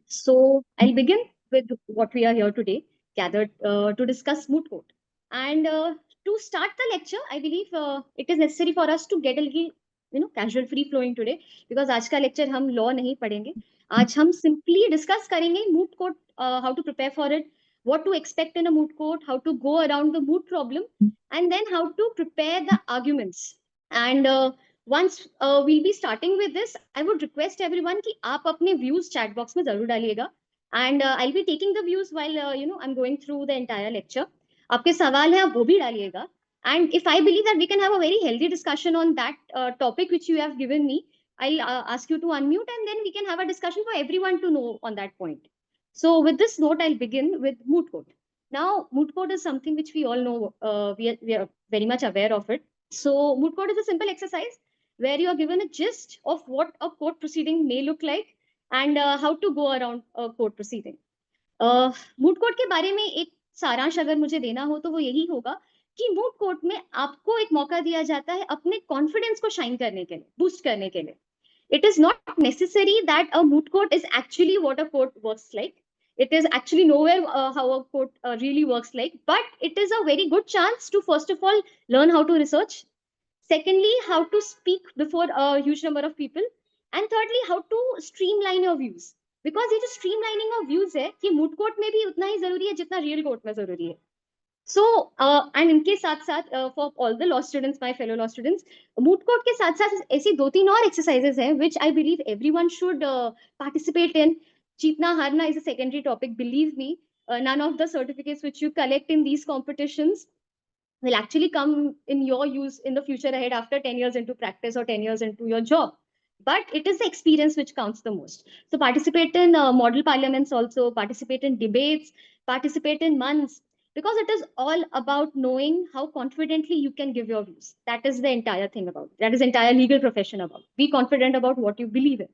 So I'll begin with what we are here today, gathered to discuss moot court. And to start the lecture, I believe it is necessary for us to get a little, casual, free flowing today, because आज का lecture हम law नहीं पढ़ेंगे. आज हम simply discuss करेंगे moot court, how to prepare for it, what to expect in a moot court, how to go around the moot problem, and then how to prepare the arguments. And once we'll be starting with this, I would request everyone कि आप अपने views chat box में जरूर डालिएगा. And I'll be taking the views while I'm going through the entire lecture. आपके सवाल हैं आप वो भी डालिएगा. And if I believe that we can have a very healthy discussion on that topic which you have given me, I'll ask you to unmute and then we can have a discussion for everyone to know on that point. So with this note, I'll begin with moot court. Now, moot court is something which we all know. We are very much aware of it. So moot court is a simple exercise where you are given a gist of what a court proceeding may look like and how to go around a court proceeding. Moot court के बारे में एक सारांश अगर मुझे देना हो तो वो यही होगा कि मूट कोर्ट में आपको एक मौका दिया जाता है अपने कॉन्फिडेंस को शाइन करने के लिए, बूस्ट करने के लिए. It is not necessary that a moot court is actually what a court works like. It is actually nowhere how a court really works like, but it is a very good chance to first of all learn how to research. Secondly, how to speak before a huge number of people. And thirdly, how to streamline your views. Because ये जो streamlining of views है, ये moot court में भी उतना ही जरूरी है जितना real court में जरूरी है. So, and इनके साथ साथ for all the law students, my fellow law students, moot court के साथ साथ ऐसी दो तीन और exercises हैं which I believe everyone should participate in. जीतना हारना is a secondary topic. Believe me, none of the certificates which you collect in these competitions will actually come in your use in the future ahead after 10 years into practice or 10 years into your job. But it is the experience which counts the most. So participate in model parliaments also, participate in debates, participate in months, because it is all about knowing how confidently you can give your views. That is the entire thing about it. That is the entire legal profession about. Be confident about what you believe in.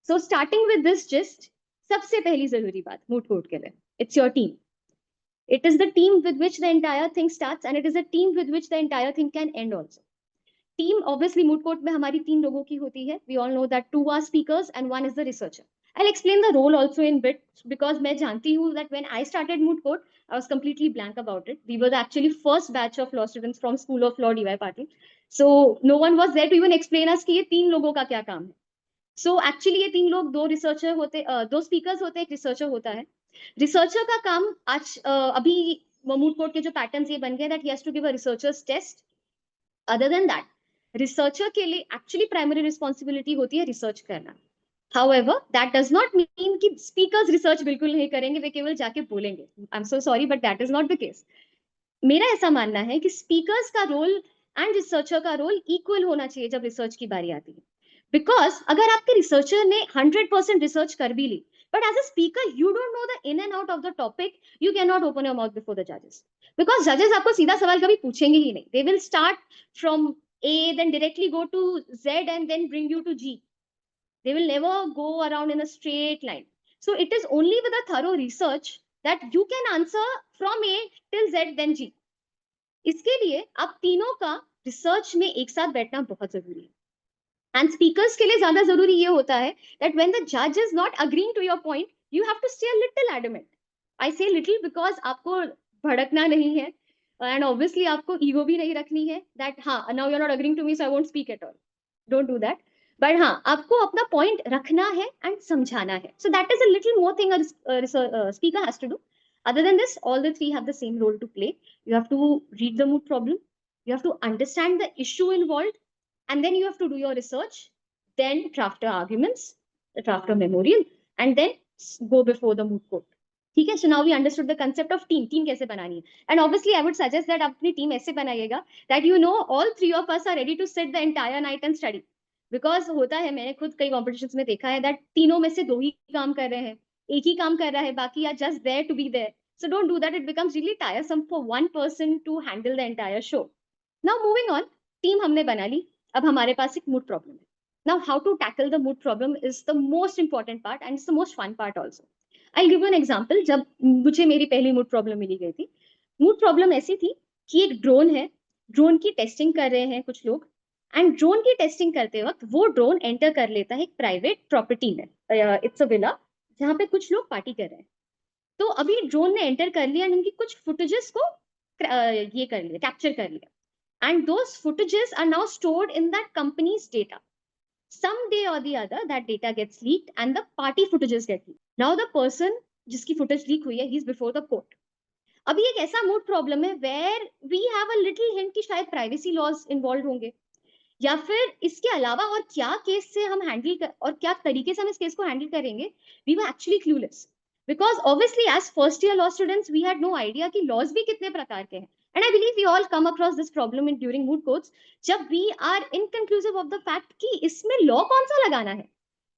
So starting with this gist, सबसे पहली जरूरी बात moot court के लिए, it's your team. It is the team with which the entire thing starts and it is a team with which the entire thing can end also. Team, obviously, moot court में हमारी तीन लोगों की होती है. We all know that two are speakers and one is the researcher. I'll explain the role also in bit because मैं जानती हूँ that when I started moot court, I was completely blank about it. We were the actually first batch of law students from School of Law DY Patil. So no one was there to even explain us कि ये तीन लोगों का क्या काम है. So actually ये तीन लोग दो रिसर्चर होते, दो स्पीकर्स होते, एक रिसर्चर होता है. रिसर्चर का काम आज अभी मूट कोर्ट के जो पैटर्न्स ये बन गए that he has to give a researchers test. Other than that, researcher के लिए एक्चुअली प्राइमरी रिस्पॉन्सिबिलिटी होती है रिसर्च करना. However, that does not mean कि स्पीकर्स रिसर्च बिल्कुल नहीं करेंगे, वे केवल जाके बोलेंगे. I am so sorry but that is not the case. मेरा ऐसा मानना है कि स्पीकर्स का रोल एंड रिसर्चर का रोल इक्वल होना चाहिए जब रिसर्च की बारी आती है. बिकॉज अगर आपके रिसर्चर ने 100% रिसर्च कर भी ली, but as a speaker you don't know the in and out of the topic, you cannot open your mouth before the judges, because judges आपको सीधा सवाल कभी पूछेंगे ही नहीं. They will start from A, then directly go to Z and then bring you to G. They will never go around in a straight line. So it is only with a thorough research that you can answer from A till Z then G. इसके लिए आप तीनों का research में एक साथ बैठना बहुत जरूरी है. And speakers के लिए ज्यादा जरूरी ये होता है that when the judge is not agreeing to your point, you have to stay a little adamant. I say little because आपको भड़कना नहीं है and obviously आपको ego भी नहीं रखनी है that हाँ now you're not agreeing to me so I won't speak at all. Don't do that. But हाँ आपको अपना point रखना है and समझाना है. So that is a little more thing a speaker has to do. Other than this, all the three have the same role to play. You have to read the moot problem. You have to understand the issue involved. And then you have to do your research, then draft your arguments, draft a memorial, and then go before the moot court. ठीक है? So now we understood the concept of team. Team कैसे बनानी है? And obviously, I would suggest that आप अपनी team ऐसे बनाइएगा that you know all three of us are ready to sit the entire night and study. Because होता है, मैंने खुद कई competitions में देखा है that तीनों में से दो ही काम कर रहे हैं, एक ही काम कर रहा है, बाकी are just there to be there. So don't do that. It becomes really tiresome for one person to handle the entire show. Now moving on, team हमने बना ली. अब हमारे पास एक moot problem है. Now how to tackle the moot problem is the most important part and it's the most fun part also. I'll give you an example. जब मुझे मेरी पहली moot problem मिली गई थी, moot problem ऐसी थी कि एक ड्रोन है, ड्रोन की टेस्टिंग कर रहे हैं कुछ लोग एंड ड्रोन की टेस्टिंग करते वक्त वो ड्रोन एंटर कर लेता है एक प्राइवेट प्रॉपर्टी में. इट्स अ विला जहाँ पे कुछ लोग पार्टी कर रहे हैं। तो अभी ड्रोन ने एंटर कर लिया, उनकी कुछ फुटेजेस को ये कर लिया, कैप्चर कर लिया, and those footages are now stored in that companies data. Someday or the other that data gets leaked and the party footages get leaked. Now the person जिसकी footage leak हुई है, he is before the court. अभी एक ऐसा mode problem है where we have a little hint कि शायद privacy laws involved होंगे, या फिर इसके अलावा और क्या केस से हम हैंडल कर और क्या तरीके से हम इस केस को हैंडल करेंगे, we were actually clueless. Because obviously as first year law students we had no idea कि लॉज भी कितने प्रकार के हैं. And I believe we all come across this problem in during moot courts, जब we are inconclusive of the fact कि इसमें law कौन सा लगाना है.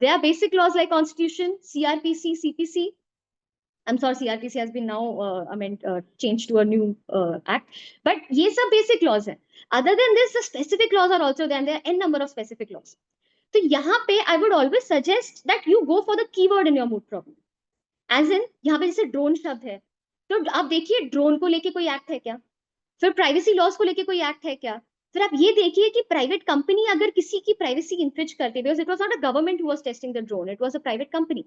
They are basic laws like constitution, CrPC, CPC. I'm sorry, CRPC has been now changed to a new act. But ये सब basic laws हैं. Other than this, the specific laws are also there, and there are n number of specific laws. तो यहाँ पे I would always suggest that you go for the keyword in your mood problem. As in यहाँ पे जैसे drone शब्द है, तो आप देखिए ड्रोन को लेके कोई एक्ट है क्या, फिर प्राइवेसी लॉज को लेके कोई एक्ट है क्या, फिर आप ये देखिए कि प्राइवेट कंपनी अगर किसी की प्राइवेसी इंफ्रिज करते, because it was not a government who was testing the drone, it was a private company.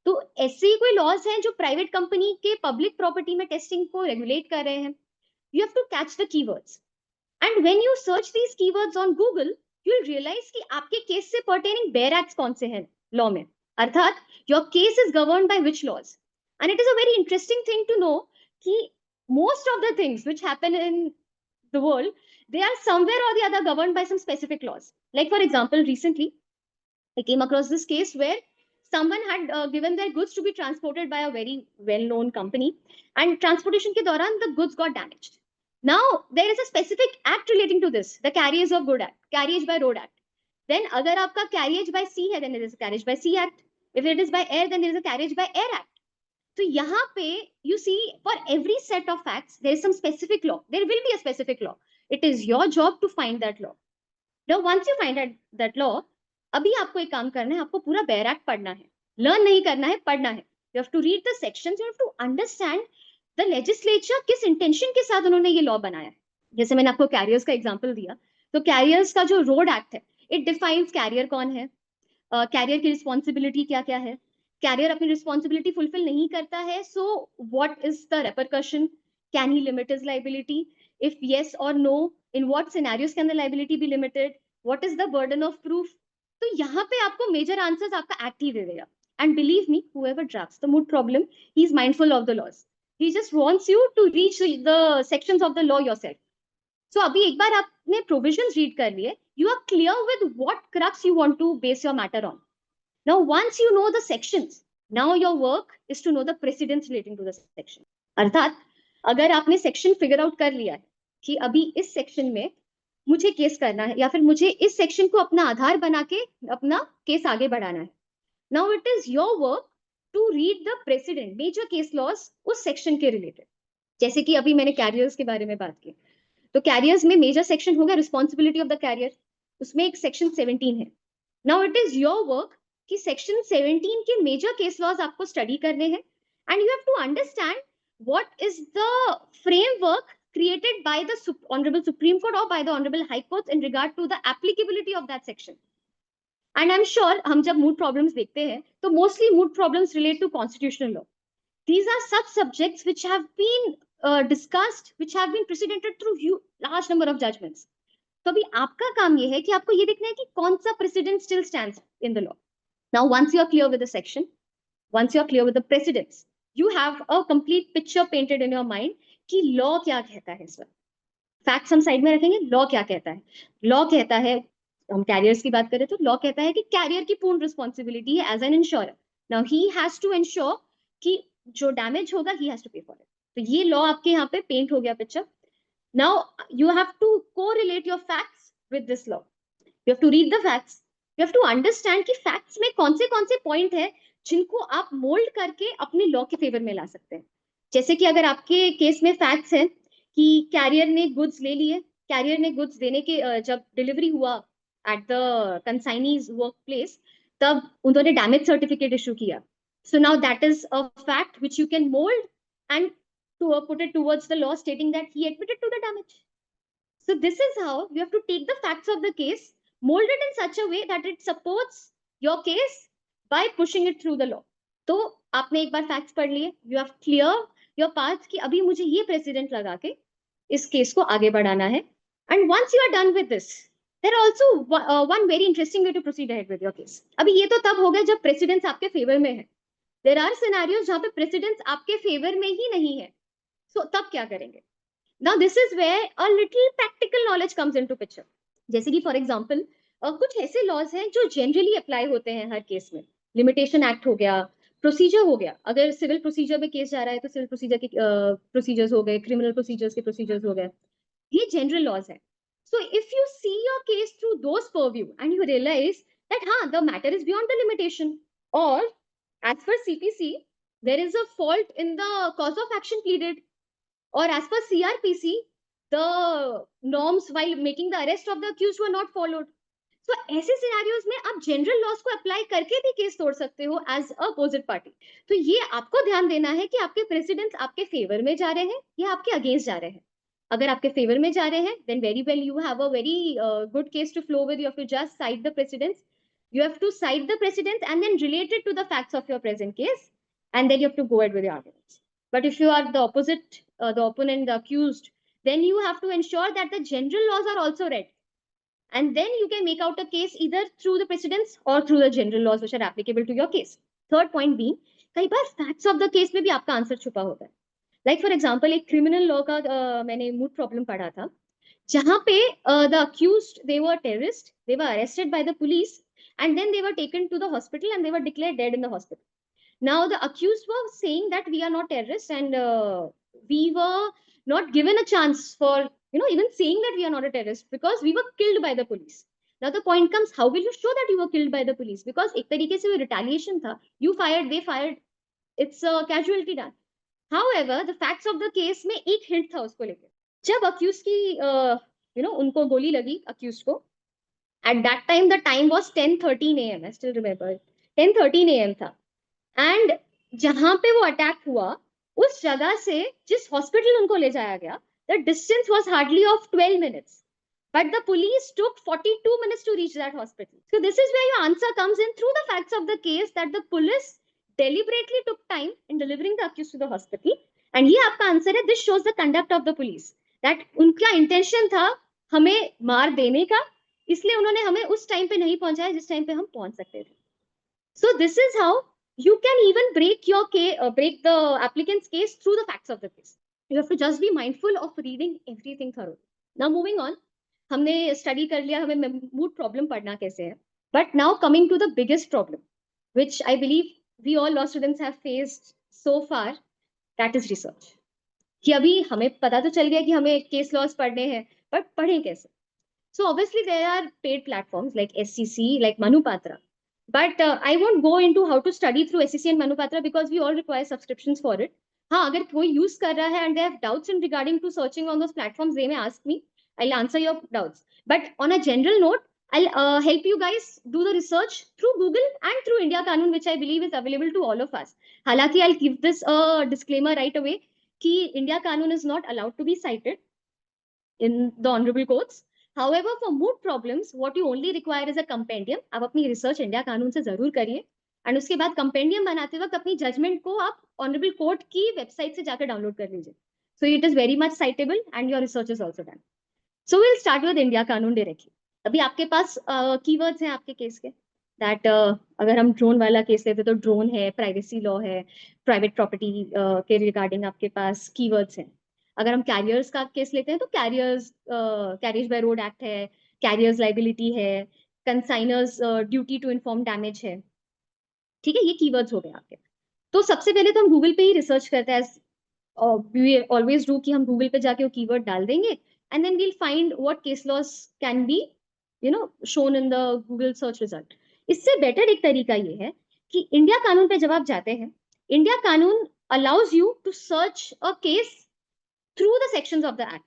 तो ऐसे ही कोई लॉज हैं जो प्राइवेट कंपनी के पब्लिक प्रॉपर्टी में टेस्टिंग को रेगुलेट कर रहे हैं. You have to catch the keywords, and when you search these keywords on Google you will realize कि आपके केस से पर्टेनिंग बेयर एक्ट्स कौन से हैं लॉ में, अर्थात your case is governed by which laws. And it is a very interesting thing to know कि most of the things which happen in the world, they are somewhere or the other governed by some specific laws. Like for example, recently I came across this case where someone had given their goods to be transported by a very well-known company, and transportation ke dauran the goods got damaged. Now there is a specific act relating to this, the Carriers of Good Act, Carriage by Road Act. Then agar aapka carriage by sea hai, then there is a Carriage by Sea Act. If it is by air, then there is a Carriage by Air Act. तो यहाँ पे you see for every set of facts there is some specific law, there will be a specific law. It is your job to find that law. Now once you find that law, अभी आपको एक काम करना है, आपको पूरा bare act पढ़ना है, लर्न नहीं करना है, पढ़ना है. You have to read the sections, you have to understand the legislature किस इंटेंशन के साथ उन्होंने ये लॉ बनाया है. जैसे मैंने आपको कैरियर्स का एग्जांपल दिया, तो कैरियर्स का जो रोड एक्ट है, इट डिफाइंस कैरियर कौन है, कैरियर की रिस्पॉन्सिबिलिटी क्या क्या है, कैरियर अपनी रिस्पॉन्सिबिलिटी फुलफिल नहीं करता है, so what is the repercussion, can he limit his liability, if yes और no, in what scenarios can the liability be limited, what is the burden of proof. तो यहाँ पे आपको मेजर आंसर्स आपका act ही दे देगा. And believe me, whoever drafts the mood problem, he is mindful of the laws. He just wants you to reach the sections of the law yourself. So अभी एक बार आपने provisions read कर लिए, you are clear with what crux you want to base your matter on. Now, once you know the sections, now your work is to know the precedents relating to the section. अर्थात अगर आपने section figure out कर लिया है कि अभी इस section में मुझे केस करना है, या फिर मुझे इस सेक्शन को अपना आधार बना के अपना केस आगे बढ़ाना है, now it is your work to read the precedent, major case laws उस सेक्शन के रिलेटेड. जैसे कि अभी मैंने कैरियर्स के बारे में बात की, तो कैरियर्स में मेजर सेक्शन हो गया रिस्पॉन्सिबिलिटी ऑफ द कैरियर, उसमें एक सेक्शन 17 है. Now it is your work कि सेक्शन 17 के मेजर केस लॉज आपको स्टडी करने हैं, and you have to understand what is the framework created by the Honorable Supreme Court or by the Honorable High Court in regard to the applicability of that section. And I'm sure हम जब mood problems देखते हैं तो mostly mood problems relate to constitutional law. These are such subjects which have been discussed, which have been precedented through large number of judgments. तो अभी आपका काम ये है कि आपको ये देखना है कि कौन सा precedent still stands in the law. Now, once you are clear with the section, once you are clear with the precedents, you have a complete picture painted in your mind कि law क्या कहता है इस वक्त. Facts हम side में रखेंगे, law क्या कहता है. लॉ कहता है, हम कैरियर्स की बात करें तो लॉ कहता है कि कैरियर की पूर्ण रिस्पॉन्सिबिलिटी है as an insurer. Now he has to ensure कि जो डैमेज होगा he has to pay for it. तो ये लॉ आपके यहाँ पे पेंट हो गया picture. Now you have to correlate your facts with this law. You have to read the facts, you have to understand कि फैक्ट्स में कौन से पॉइंट है जिनको आप मोल्ड करके अपने लॉ के फेवर में ला सकते हैं. जैसे कि अगर आपके केस में फैक्ट्स हैं कि कैरियर ने गुड्स ले लिए, कैरियर ने गुड्स देने के जब डिलीवरी हुआ at the consignee's work place, तब उन्होंने डैमेज सर्टिफिकेट इशू किया. So now that is a fact which you can mould and to put it towards the law stating that he admitted to the damage. So this is how you have to take the facts of the case, mold it in such a way that it supports your case by pushing it through the law. तो आपने एक बार facts पढ़ लिए, you have clear your path कि अभी मुझे ये president लगा के इस केस को आगे बढ़ाना है। And once you are done with this, there also one very interesting way to proceed ahead with your case. अभी ये तो तब हो गया जब प्रेसिडेंट्स आपके फेवर में है। देयर आर सिनेरियोज जहां पे प्रेसिडेंट्स आपके फेवर में ही नहीं है, सो तब क्या करेंगे? Now this is where a little practical knowledge comes into picture. जैसे कि फॉर एग्जांपल कुछ ऐसे लॉज हैं जो जनरली अप्लाई होते हैं हर केस में। लिमिटेशन एक्ट हो गया, प्रोसीजर हो गया, अगर सिविल प्रोसीजर में केस जा रहा है तो सिविल प्रोसीजर के प्रोसीजर्स हो गए, क्रिमिनल प्रोसीजर्स के प्रोसीजर्स हो गए, ये जनरल लॉज है। So if you see your case through those purview and you realise that हाँ the matter is beyond the limitation, और as per CPC there is a fault in the cause of action pleaded, or as per CRPC the norms while making the arrest of the accused were not followed. So ऐसे scenarios में आप general laws को apply करके भी case तोड़ सकते हो as opposite party. तो ये आपको ध्यान देना है कि आपके प्रेसिडेंट्स आपके फेवर में जा रहे हैं या आपके अगेंस्ट जा रहे हैं। अगर आपके फेवर में जा रहे हैं then very well you have a very good case to flow with, you have to just cite the precedents, you have to cite the precedents and then relate it to the facts of your present case, and then you have to go ahead with your arguments. But if you are the opposite, the opponent, the accused, then you have to ensure that the general laws are also read, and then you can make out a case either through the precedents or through the general laws which are applicable to your case. Third point being, कई बार facts of the case में भी आपका answer छुपा होता है। Like for example एक criminal law का मैंने मूट प्रॉब्लम पढ़ा था, जहां पे the accused they were terrorist, they were arrested by the police and then they were taken to the hospital and they were declared dead in the hospital. Now the accused were saying that we are not terrorists and we were not given a chance for even saying that we are not a terrorist because we were killed by the police. Now the point comes, how will you show that you were killed by the police? Because एक तरीके से वो retaliation था, you fired, they fired, it's a casualty done. However, the facts of the case में एक hint था उसको लेकर। जब accused की उनको गोली लगी accused को, at that time the time was 10:13 a.m. I still remember 10:13 a.m. था, एंड जहां पे वो अटैक हुआ उस जगह से जिस हॉस्पिटल उनको ले जाया गया, the distance was hardly of 12 minutes, but the police took 42 minutes to reach that hospital. So this is where your answer comes in through the facts of the case, that the police deliberately took time in delivering the accused to the hospital, and ये आपका answer है। this shows the conduct of the police, that उनका intention था हमें मार देने का, इसलिए उन्होंने हमें उस टाइम पे नहीं पहुंचाया जिस टाइम पे हम पहुंच सकते थे। So this is how you can even break your case, break the applicant's case through the facts of the case. You have to just be mindful of reading everything thoroughly. Now moving on, हमने study कर लिया हमें moot problem पढ़ना कैसे है, but now coming to the biggest problem which I believe we all law students have faced so far, that is research. कि अभी हमें पता तो चल गया कि हमें केस लॉस पढ़ने हैं, बट पढ़ें कैसे? So obviously there are paid platforms like SCC, like Manupatra. But I won't go into how to study through SCC and Manupatra because we all require subscriptions for it. हाँ, अगर कोई use कर रहा है and they have doubts in regarding to searching on those platforms, they may ask me. I'll answer your doubts. But on a general note, I'll help you guys do the research through Google and through India Kanun, which I believe is available to all of us. हालांकि I'll give this a disclaimer right away कि India Kanun is not allowed to be cited in the honorable courts. However, for moot problems, what you only require is a compendium. आप अपनी research India कानून से जरूर करिए, and उसके बाद compendium बनाते वक्त अपनी judgment को आप honorable court की website से जाकर download कर लीजिए. So it is very much citable and your research is also done. So we'll start with India कानून directly. अभी आपके पास keywords हैं आपके केस के, that अगर हम ड्रोन वाला केस लेते तो ड्रोन है, प्राइवेसी लॉ है, प्राइवेट प्रॉपर्टी के रिगार्डिंग आपके पास कीवर्ड्स हैं। अगर हम कैरियर्स का केस लेते हैं तो carriers carriers by road act है, कैरियर्स लाइबिलिटी है, consignors duty to inform damage है। ठीक है, ये कीवर्ड्स हो गए आपके। तो सबसे पहले तो हम गूगल पे ही रिसर्च करते हैं, वी ऑलवेज डू, कि हम गूगल पे जाके वो कीवर्ड डाल देंगे and then we'll find what case laws can be shown in the Google search result. इससे बेटर एक तरीका ये है कि इंडिया कानून पे जब आप जाते हैं, India Kanoon allows you to search a case through the sections of the act.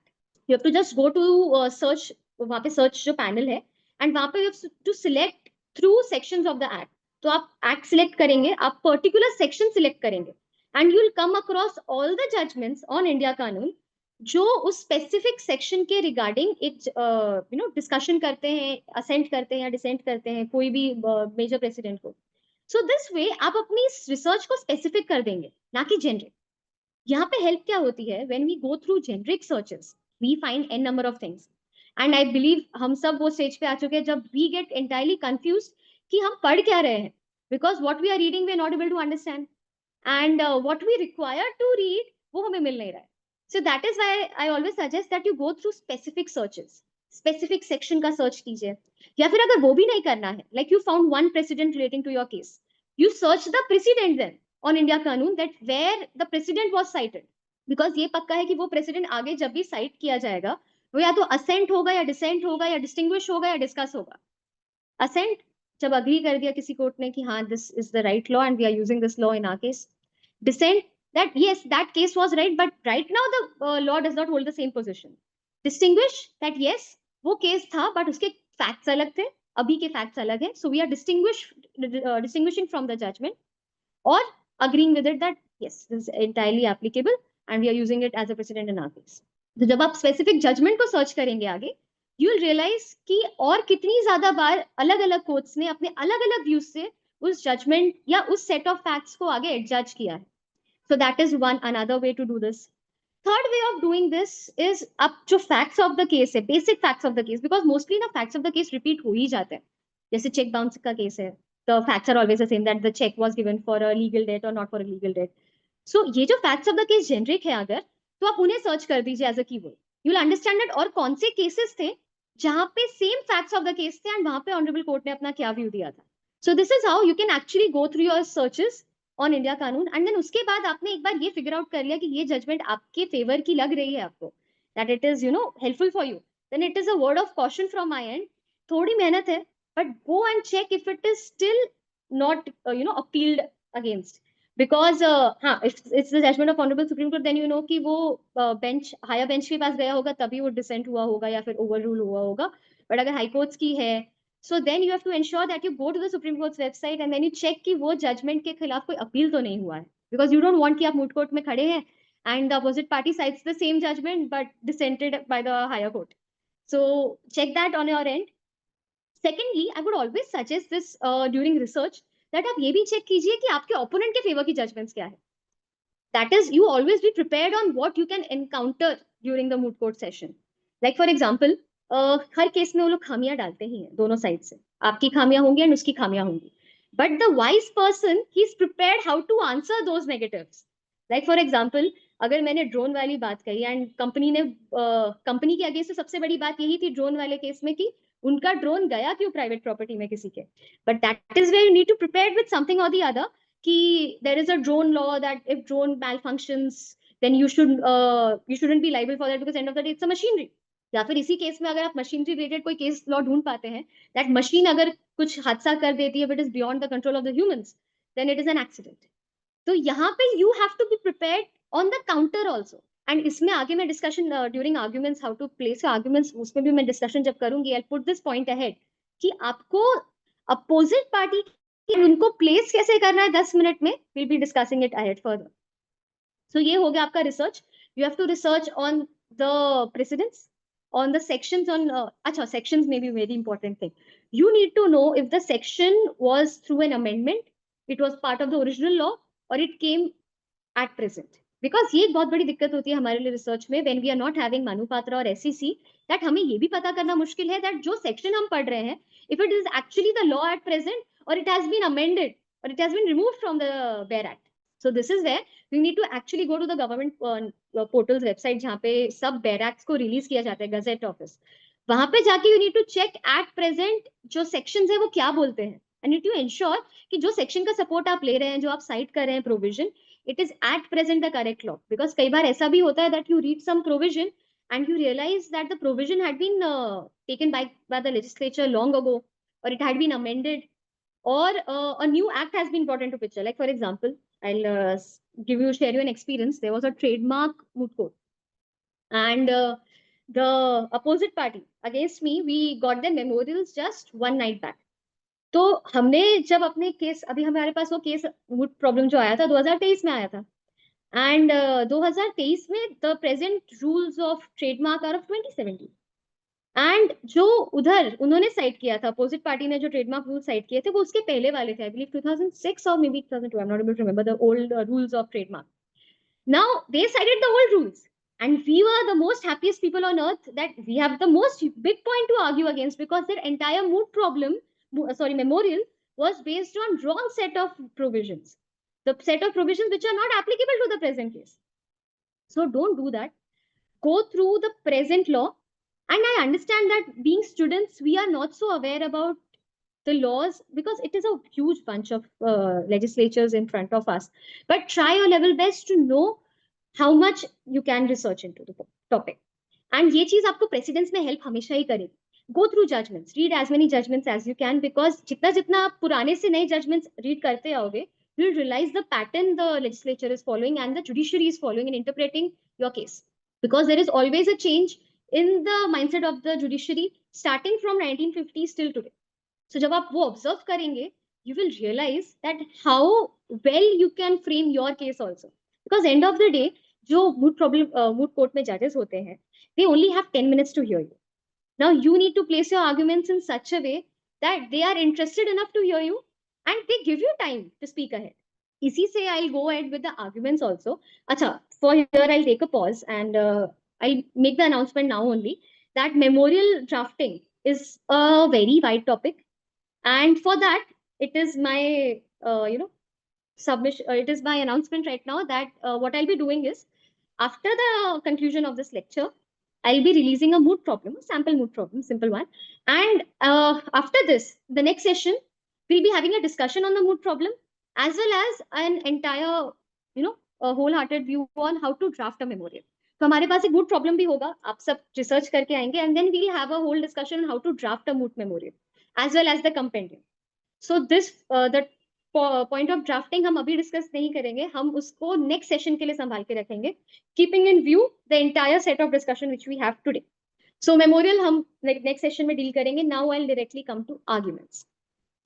You have to just go to search, वहाँ पे search जो panel है, and वहाँ पे you have to select through sections of the act. तो आप act select करेंगे, आप particular section select करेंगे, and you will come across all the judgments on India कानून जो उस specific section के regarding एक discussion करते हैं, assent करते हैं या dissent करते हैं कोई भी major precedent को। सो दिस वे आप अपनी रिसर्च को स्पेसिफिक कर देंगे, ना कि जेनरिक। यहाँ पे हेल्प क्या होती है, when we go through generic searches we find an number of things, and I believe हम सब वो स्टेज पे आ चुके हैं जब वी गेट एंटायरली कंफ्यूज कि हम पढ़ क्या रहे हैं, because what we are reading we are not able to understand, and what we require to read वो हमें मिल नहीं रहा है। So that is why I always suggest that you go through specific searches, specific section का search कीजिए, या फिर अगर वो भी नहीं करना है, like you found one precedent relating to your case, you search the precedent then on India कानून that where the precedent was cited, because ये पक्का है कि वो प्रेसिडेंट आगे जब भी साइट किया जाएगा वो या तो असेंट होगा या डिसेंट होगा या डिस्टिंग्विश होगा या डिस्कस होगा। असेंट, जब अग्री कर दिया किसी कोर्ट ने कि हाँ this is the right law and we are using this law in our case. Dissent, that yes, that case was right, but right now the law does not hold the same position. Distinguish, that yes, वो case था but उसके facts अलग थे, अभी के facts अलग हैं, so we are distinguishing from the judgment, or agreeing with it that yes, this is entirely applicable and we are using it as a precedent in our case. तो जब आप स्पेसिफिक जजमेंट को search करेंगे आगे, you will realize कि और कितनी ज्यादा बार अलग अलग कोर्ट्स ने अपने अलग अलग व्यूज से उस जजमेंट या उस सेट ऑफ फैक्ट्स को आगे एडजज किया है। So that is one another way to do this. Third way of doing this is अब जो फैक्ट्स ऑफ द केस है, basic facts of the case, because mostly ना facts of the case repeat हो ही जाते हैं। जैसे cheque bounce का केस है, the facts are always the same, that the cheque was given for a legal debt और not for a legal date. सो ये जो facts of the case generic है अगर, तो आप उन्हें सर्च कर दीजिए as a keyword, you will understand that और कौन से केसेस थे जहां पे same facts of the case थे एंड वहां पे ऑनरेबल कोर्ट ने अपना क्या व्यू दिया था। So this is how you can actually go through your searches on India कानून, एंड देन उसके बाद आपने एक बार ये फिगर आउट कर लिया कि ये जजमेंट आपके फेवर की लग रही है आपको, that it is helpful for you, then it is a word of caution from my end. थोड़ी मेहनत है, but go and check if it is still not appealed against, because हाँ, it's the judgement of honourable Supreme Court, then you know कि वो bench, higher bench के पास गया होगा तभी वो डिसेंट हुआ होगा या फिर ओवर रूल हुआ होगा। बट अगर हाई कोर्ट्स की है, so then you have to ensure that you go to the Supreme Court's website and then you check कि वो जजमेंट के खिलाफ कोई अपील तो नहीं हुआ है, बिकॉज यू डोंट वांट कि आप मूट कोर्ट में खड़े हैं and the opposite party cites the same judgment but dissented by the higher court. So check that on your end. Secondly, I would always suggest this during research, that आप ये भी check कीजिए कि आपके opponent के favour की judgements क्या है। That is, you always be prepared on what you can encounter during the moot court session. Like for example, her case में वो लोग खामियां डालते ही हैं दोनों साइड से, आपकी खामियां होंगी एंड उसकी खामियां होंगी, but the wise person he is prepared how to answer those negatives. Like for example, अगर मैंने ड्रोन वाली बात कही एंड कंपनी ने कंपनी के अगेंस्ट सबसे बड़ी बात यही थी ड्रोन वाले केस में कि उनका ड्रोन गया क्यों प्राइवेट प्रॉपर्टी में किसी के, but that is where you need to prepare with something और द अदर कि there is a drone law that if drone malfunctions then you shouldn't be liable for that because end of the day it's a machinery। या फिर इसी case में अगर आप machinery related कोई case law ढूंढ पाते हैं दैट मशीन अगर कुछ हादसा कर देती है but is beyond the control of the humans, then it is an accident. तो यहाँ पे you have to be prepared on the counter also, and इसमें आगे मैं discussion during arguments how to place arguments उसमें भी मैं डिस्कशन जब करूंगी I put this point ahead कि आपको अपोजिट पार्टी उनको प्लेस कैसे करना है 10 मिनट में, will be discussing it ahead further. So ये हो गया आपका research, you have to research on the precedents, on the sections, on अच्छा सेक्शंस में भी very important thing, you need to know if the section was through an amendment, it was part of the original law और it came at present, because ये एक बहुत बड़ी दिक्कत होती है हमारे लिए रिसर्च में when we are not having Manupatra और एससीसी, दैट हमें ये भी पता करना मुश्किल है दैट जो सेक्शन हम पढ़ रहे हैं if it is actually the law at present और it has been amended or it has been removed from the bare act. So this is where we need to actually go to the government portals website जहाँ पे सब bare acts को release किया जाता है gazette office, वहां पे जाके you need to check at present जो sections है वो क्या बोलते हैं and need to ensure कि जो section का support आप ले रहे हैं, जो आप cite कर रहे हैं provision, it is at present the correct law, because कई बार ऐसा भी होता है that you read some provision and you realize that the provision had been taken by the legislature long ago or it had been amended or a new act has been brought into picture. Like for example, I'll share you an experience. There was a trademark moot court, and the opposite party against me, we got their memorials just one night back. तो हमने जब अपने case, अभी हमारे पास वो case मूट problem जो आया था 2023 में आया था, एंड 2023 में the present rules of trademark are of 2017। And जो उधर उन्होंने साइट किया था, अपोजिट पार्टी ने जो ट्रेडमार्क रूल साइट किए थे, वो उसके पहले वाले थे, आई बिलीव 2006 और maybe 2002, I am not able to remember the old rules of trademark. Now they cited the old rules, and we were the most happiest people on earth that we have the most big point to argue against, because their entire moot problem, memorial, was based on wrong set of provisions, the set of provisions which are not applicable to the present case. So don't do that. Go through the present law. And I understand that being students, we are not so aware about the laws because it is a huge bunch of legislatures in front of us. But try your level best to know how much you can research into the topic. And ये चीज आपको precedence में help हमेशा ही करेगी. Go through judgments, read as many judgments as you can, because जितना जितना आप पुराने से नए जजमेंट्स रीड करते आओगे, you'll realize the pattern the legislature is following and the judiciary is following in interpreting your case. Because there is always a change in the mindset of the judiciary starting from 1950s till today. So जब आप वो observe करेंगे, you will realize that how well you can frame your case also. Because end of the day, जो moot court में judges होते हैं, they only have 10 minutes to hear you. Now you need to place your arguments in such a way that they are interested enough to hear you and they give you time to speak ahead. इसी से I'll go ahead with the arguments also. अच्छा, for here I'll take a pause and I'll make the announcement now only that memorial drafting is a very wide topic. And for that, it is my, submission, it is my announcement right now that what I'll be doing is, after the conclusion of this lecture, I'll be releasing a moot problem, a sample moot problem, simple one. And after this, the next session, we'll be having a discussion on the moot problem, as well as an entire, a wholehearted view on how to draft a memorial. तो हमारे पास एक moot problem भी होगा, आप सब research करके आएंगे, and then we'll have a whole discussion on how to draft a moot memorial, as well as the compendium. So this, the point of drafting हम अभी डिस्कस नहीं करेंगे, हम उसको नेक्स्ट सेशन के लिए संभाल के रखेंगे, keeping in view the entire set of discussion which we have today. So memorial हम नेक्स्ट सेशन में डील करेंगे. Now I will directly come to arguments,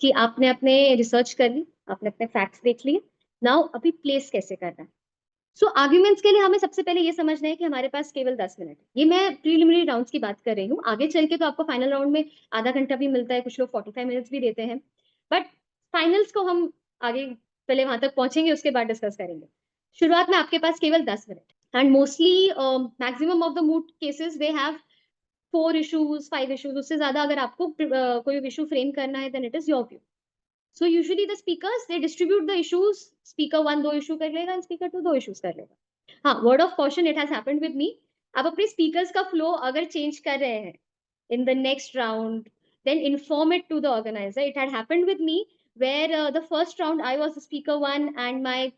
कि आपने अपने रिसर्च कर ली, आपने अपने फैक्ट्स देख लिए, नाउ अभी प्लेस कैसे करना है. सो आर्ग्यूमेंट्स के लिए हमें सबसे पहले ये समझना है कि हमारे पास केवल 10 मिनट है. ये मैं प्रीलिमिनरी राउंड्स की बात कर रही हूँ, आगे चल के तो आपको फाइनल राउंड में आधा घंटा भी मिलता है, कुछ लोग 45 मिनट्स भी देते हैं, बट फाइनल्स को हम आगे पहले वहां तक पहुंचेंगे, उसके बाद डिस्कस करेंगे. शुरुआत में आपके पास केवल 10 मिनट, and mostly maximum of the moot cases they have 4 issues 5 issues. उससे ज्यादा अगर आपको कोई इशू फ्रेम करना है, then it is your view. So usually the speakers, they distribute the issues. Speaker 1 2 issue कर लेगा and speaker 2 2 issues कर लेगा. हाँ, word of caution, it has happened with me. आप अपने speakers का flow अगर change कर रहे हैं in the next round, then inform it to the organizer. It had happened with me where the first round I was the speaker 1 and my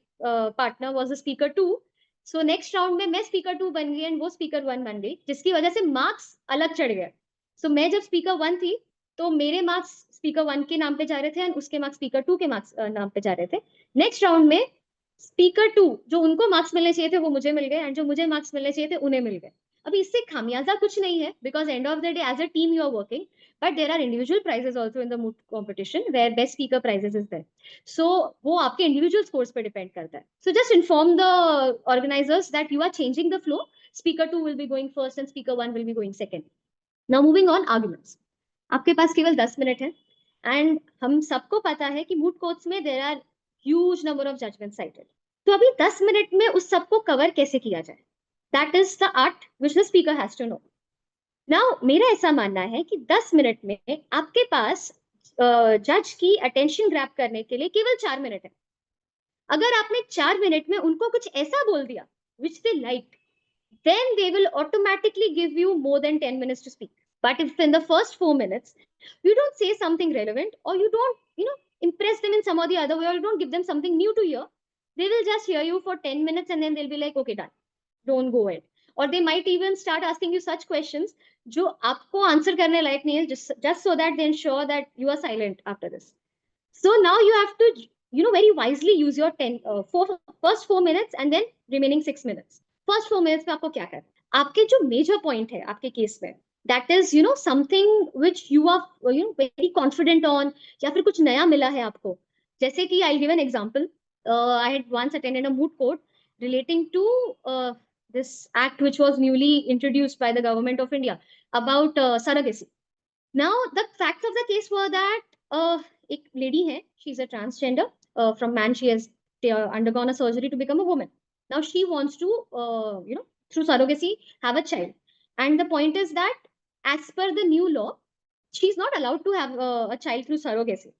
partner was the speaker 2. So next round में मैं speaker 2 बन गई and वो speaker 1 बन गई, जिसकी वजह से marks अलग चढ़ गए. So मैं जब speaker 1 थी, तो मेरे मार्क्स स्पीकर 1 के नाम पे जा रहे थे एंड उसके मार्क्स स्पीकर 2 के मार्क्स नाम पे जा रहे थे. नेक्स्ट राउंड में स्पीकर 2 जो उनको मार्क्स मिलने चाहिए थे वो मुझे मिल गए, एंड जो मुझे मार्क्स मिलने चाहिए थे उन्हें मिल गए. अभी इससे खामियाजा कुछ नहीं है, because end of the day as a team you are working, but there are individual prizes also in the moot competition where best speaker prizes is there. So वो आपके इंडिविजुअल स्कोर्स पे डिपेंड करता है. So just inform the organisers that you are changing the flow. Speaker 2 will be going first and speaker 1 will be going second. Now moving on arguments. आपके पास केवल 10 minute है, and हम सबको पता है कि मूट कोर्ट्स में there are huge number of judgment cited. तो अभी 10 मिनट में उस सबको कवर कैसे किया जाए, that is the art which the speaker has to know. Now मेरा ऐसा मानना है कि 10 मिनट में आपके पास जज की अटेंशन ग्रैब करने के लिए केवल 4 मिनट है. अगर आपने 4 मिनट में उनको कुछ ऐसा बोल दिया which they like, then they will automatically give you more than 10 minutes to speak. But if in the first 4 minutes you don't say something relevant, or you don't, impress them in some or the other way, or you don't give them something new to hear, they will just hear you for 10 minutes and then they'll be like, okay, done, don't go ahead. Or they might even start asking you such questions जो आपको answer करने लायक नहीं है, just so that they ensure that you are silent after this. So now you have to, very wisely use your first 4 minutes and then remaining 6 minutes. First 4 minutes में आपको क्या करना है? आपके जो मेजर पॉइंट है आपके केस में, that is, something which you are, very confident on, या फिर कुछ नया मिला है आपको. जैसे कि I'll give an example. I had once attended a moot court relating to this act which was newly introduced by the government of India. about surrogacy. Now, the facts of the case were that एक lady है, she's a transgender. From man, she has undergone a surgery to become a woman. Now, she wants to, through surrogacy, have a child. And the point is that, as per the new law, she's not allowed to have a child through surrogacy.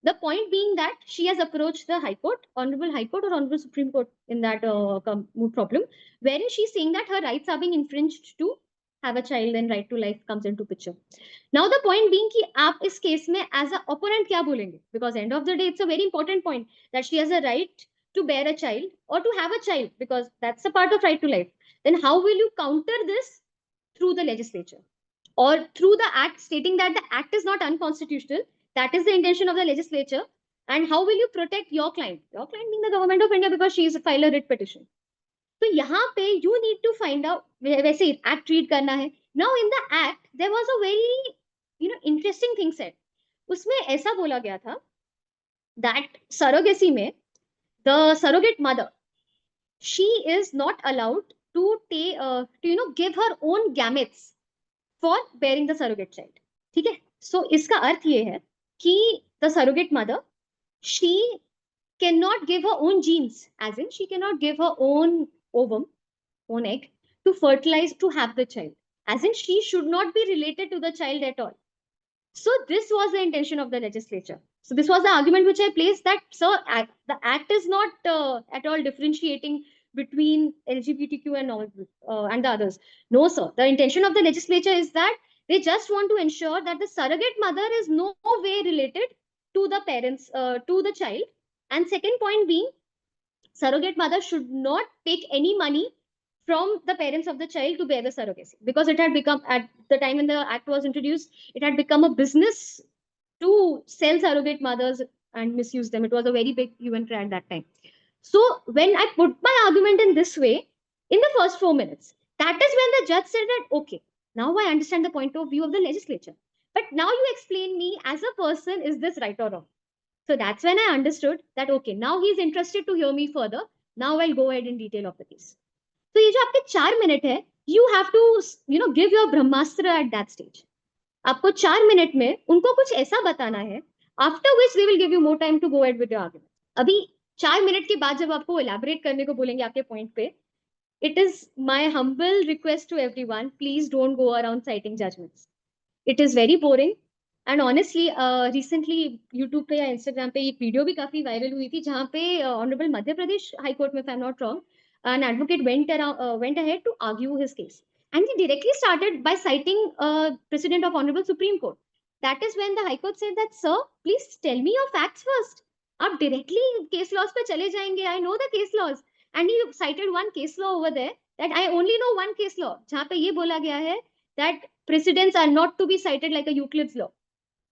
The point being that she has approached the High Court, Honorable High Court or Honorable Supreme Court in that problem, wherein she's saying that her rights are being infringed to have a child and right to life comes into picture. Now the point being कि आप इस case में as a opponent क्या बोलेंगे? Because end of the day, it's a very important point that she has a right to bear a child or to have a child, because that's a part of right to life. Then how will you counter this through the legislature or through the act stating that the act is not unconstitutional? That is the intention of the legislature. And how will you protect your client? Your client being the government of India, because she is a filer writ petition. तो यहाँ पे you need to find out, वैसे act read करना है. Now in the act there was a very interesting thing said. उसमें ऐसा बोला गया था that surrogacy में the surrogate mother, she is not allowed to give her own gametes for bearing the surrogate child. ठीक है? So इसका अर्थ ये है कि the surrogate mother, she cannot give her own genes, as in she cannot give her own ovum, own egg, to fertilize to have the child, as in she should not be related to the child at all. So this was the intention of the legislature. So this was the argument which I placed, that sir, the act is not at all differentiating between LGBTQ and the others. No sir, the intention of the legislature is that they just want to ensure that the surrogate mother is no way related to the parents, to the child. And second point being, surrogate mother should not take any money from the parents of the child to bear the surrogacy, because it had become, at the time when the act was introduced, it had become a business to sell surrogate mothers and misuse them. It was a very big event at that time. So when I put my argument in this way, in the first 4 minutes, that is when the judge said that, okay, now I understand the point of view of the legislature. But now you explain me as a person, is this right or wrong? So that's when I understood that, okay, now he's interested to hear me further. Now I'll go ahead in detail of the case. तो ये जो आपके 4 minute है, you have to give your Brahmastra at that stage. आपको 4 minute में उनको कुछ ऐसा बताना है, after which they will give you more time to go ahead with your argument. अभी 4 मिनट के बाद जब आपको elaborate करने को बोलेंगे आपके point पे, it is my humble request to everyone, please don't go around citing judgments. It is very boring. And honestly recently YouTube पे या इंस्टाग्राम पे एक वीडियो भी काफी वायरल हुई थी, जहाँ पे honourable Madhya Pradesh high court में, if I'm not wrong, an advocate went ahead to argue his case, and he directly started by citing precedent of honorable Supreme Court. That is when the High Court said that, sir, please tell me your facts first. आप directly case laws पे चले जाएंगे. I know the case laws, and he cited one case law over there, that I only know one case law, जहाँ पे ये बोला गया है that precedents are not to be cited like a Euclid's law.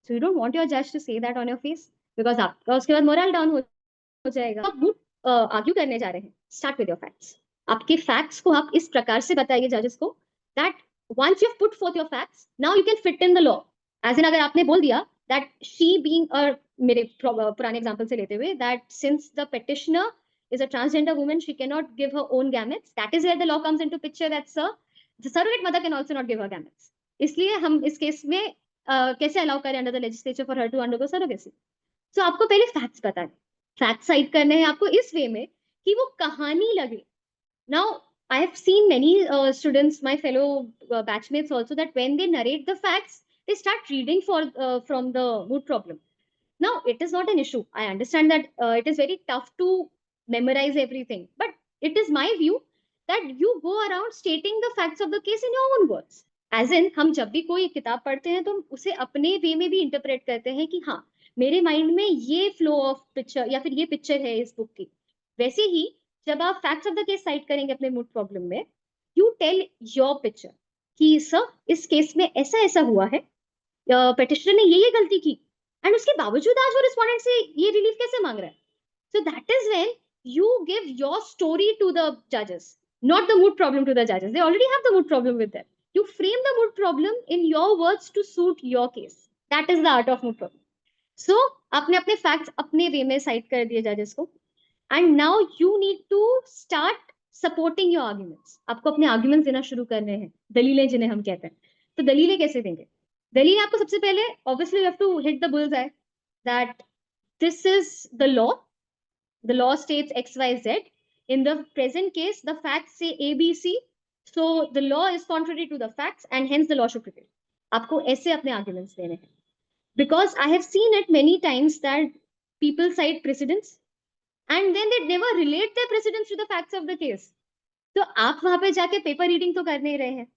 So you don't want your judge to say that on your face, because आपका उसके बाद moral down हो जाएगा. आप मूट आर्ग्यू करने जा रहे हैं, स्टार्ट विद योर फैक्ट्स. आपके फैक्ट्स को आप इस प्रकार से बताइए जजेस को, that once you've put forth your facts, now you can fit in the law. As in, अगर आपने बोल दिया that she being मेरे पुराने एग्जांपल से लेते हुए, that since the petitioner is a transgender woman, she cannot give her own gametes. That is where the law comes into picture, that sir, the surrogate mother can also not give her gametes. इसलिए हम इस case में कैसे allow करें under the legislature for her to undergo surrogacy. So आपको पहले facts बताने, facts side करने हैं आपको इस वे में कि वो कहानी लगे. Now I have seen many students, my fellow batchmates also, that when they narrate the facts, they start reading from the moot problem. Now it is not an issue. I understand that it is very tough to memorize everything, but it is my view that you go around stating the facts of the case in your own words. As in, हम जब भी कोई किताब पढ़ते हैं तो हम उसे अपने वे में भी इंटरप्रेट करते हैं कि हाँ, मेरे माइंड में ये फ्लो ऑफ पिक्चर या फिर ये पिक्चर है इस बुक की. वैसे ही जब आप facts of the case side करेंगे अपने मूट प्रॉब्लम में, यू टेल योर पिक्चर कि सर इस केस में ऐसा ऐसा हुआ है, पेटिशनर ने ये गलती की, एंड उसके बावजूद आज वो रिस्पोंडेंट से ये रिलीफ कैसे मांग रहा है. So that is when you give your story to the जजेस, not the moot problem to the judges. They already have the moot problem with them. You frame the moot problem in your words to suit your case. That is the art of moot problem. So, आपने अपने facts अपने way में cite कर दिए judges को, and now you need to start supporting your arguments. आपको अपने arguments देना शुरू करने हैं, दलीलें जिन्हें हम कहते हैं. तो दलीलें कैसे देंगे? दलील आपको सबसे पहले obviously you have to hit the bull's eye that this is the law. The law states XYZ. In the present case, the facts say ABC. So the law is contrary to the facts and hence the law should prevail. आपको ऐसे अपने arguments देने हैं. Because I have seen it many times that people cite precedents and then they never relate their precedents to the facts of the case. तो आप वहां पे जाके पेपर रीडिंग तो कर नहीं रहे हैं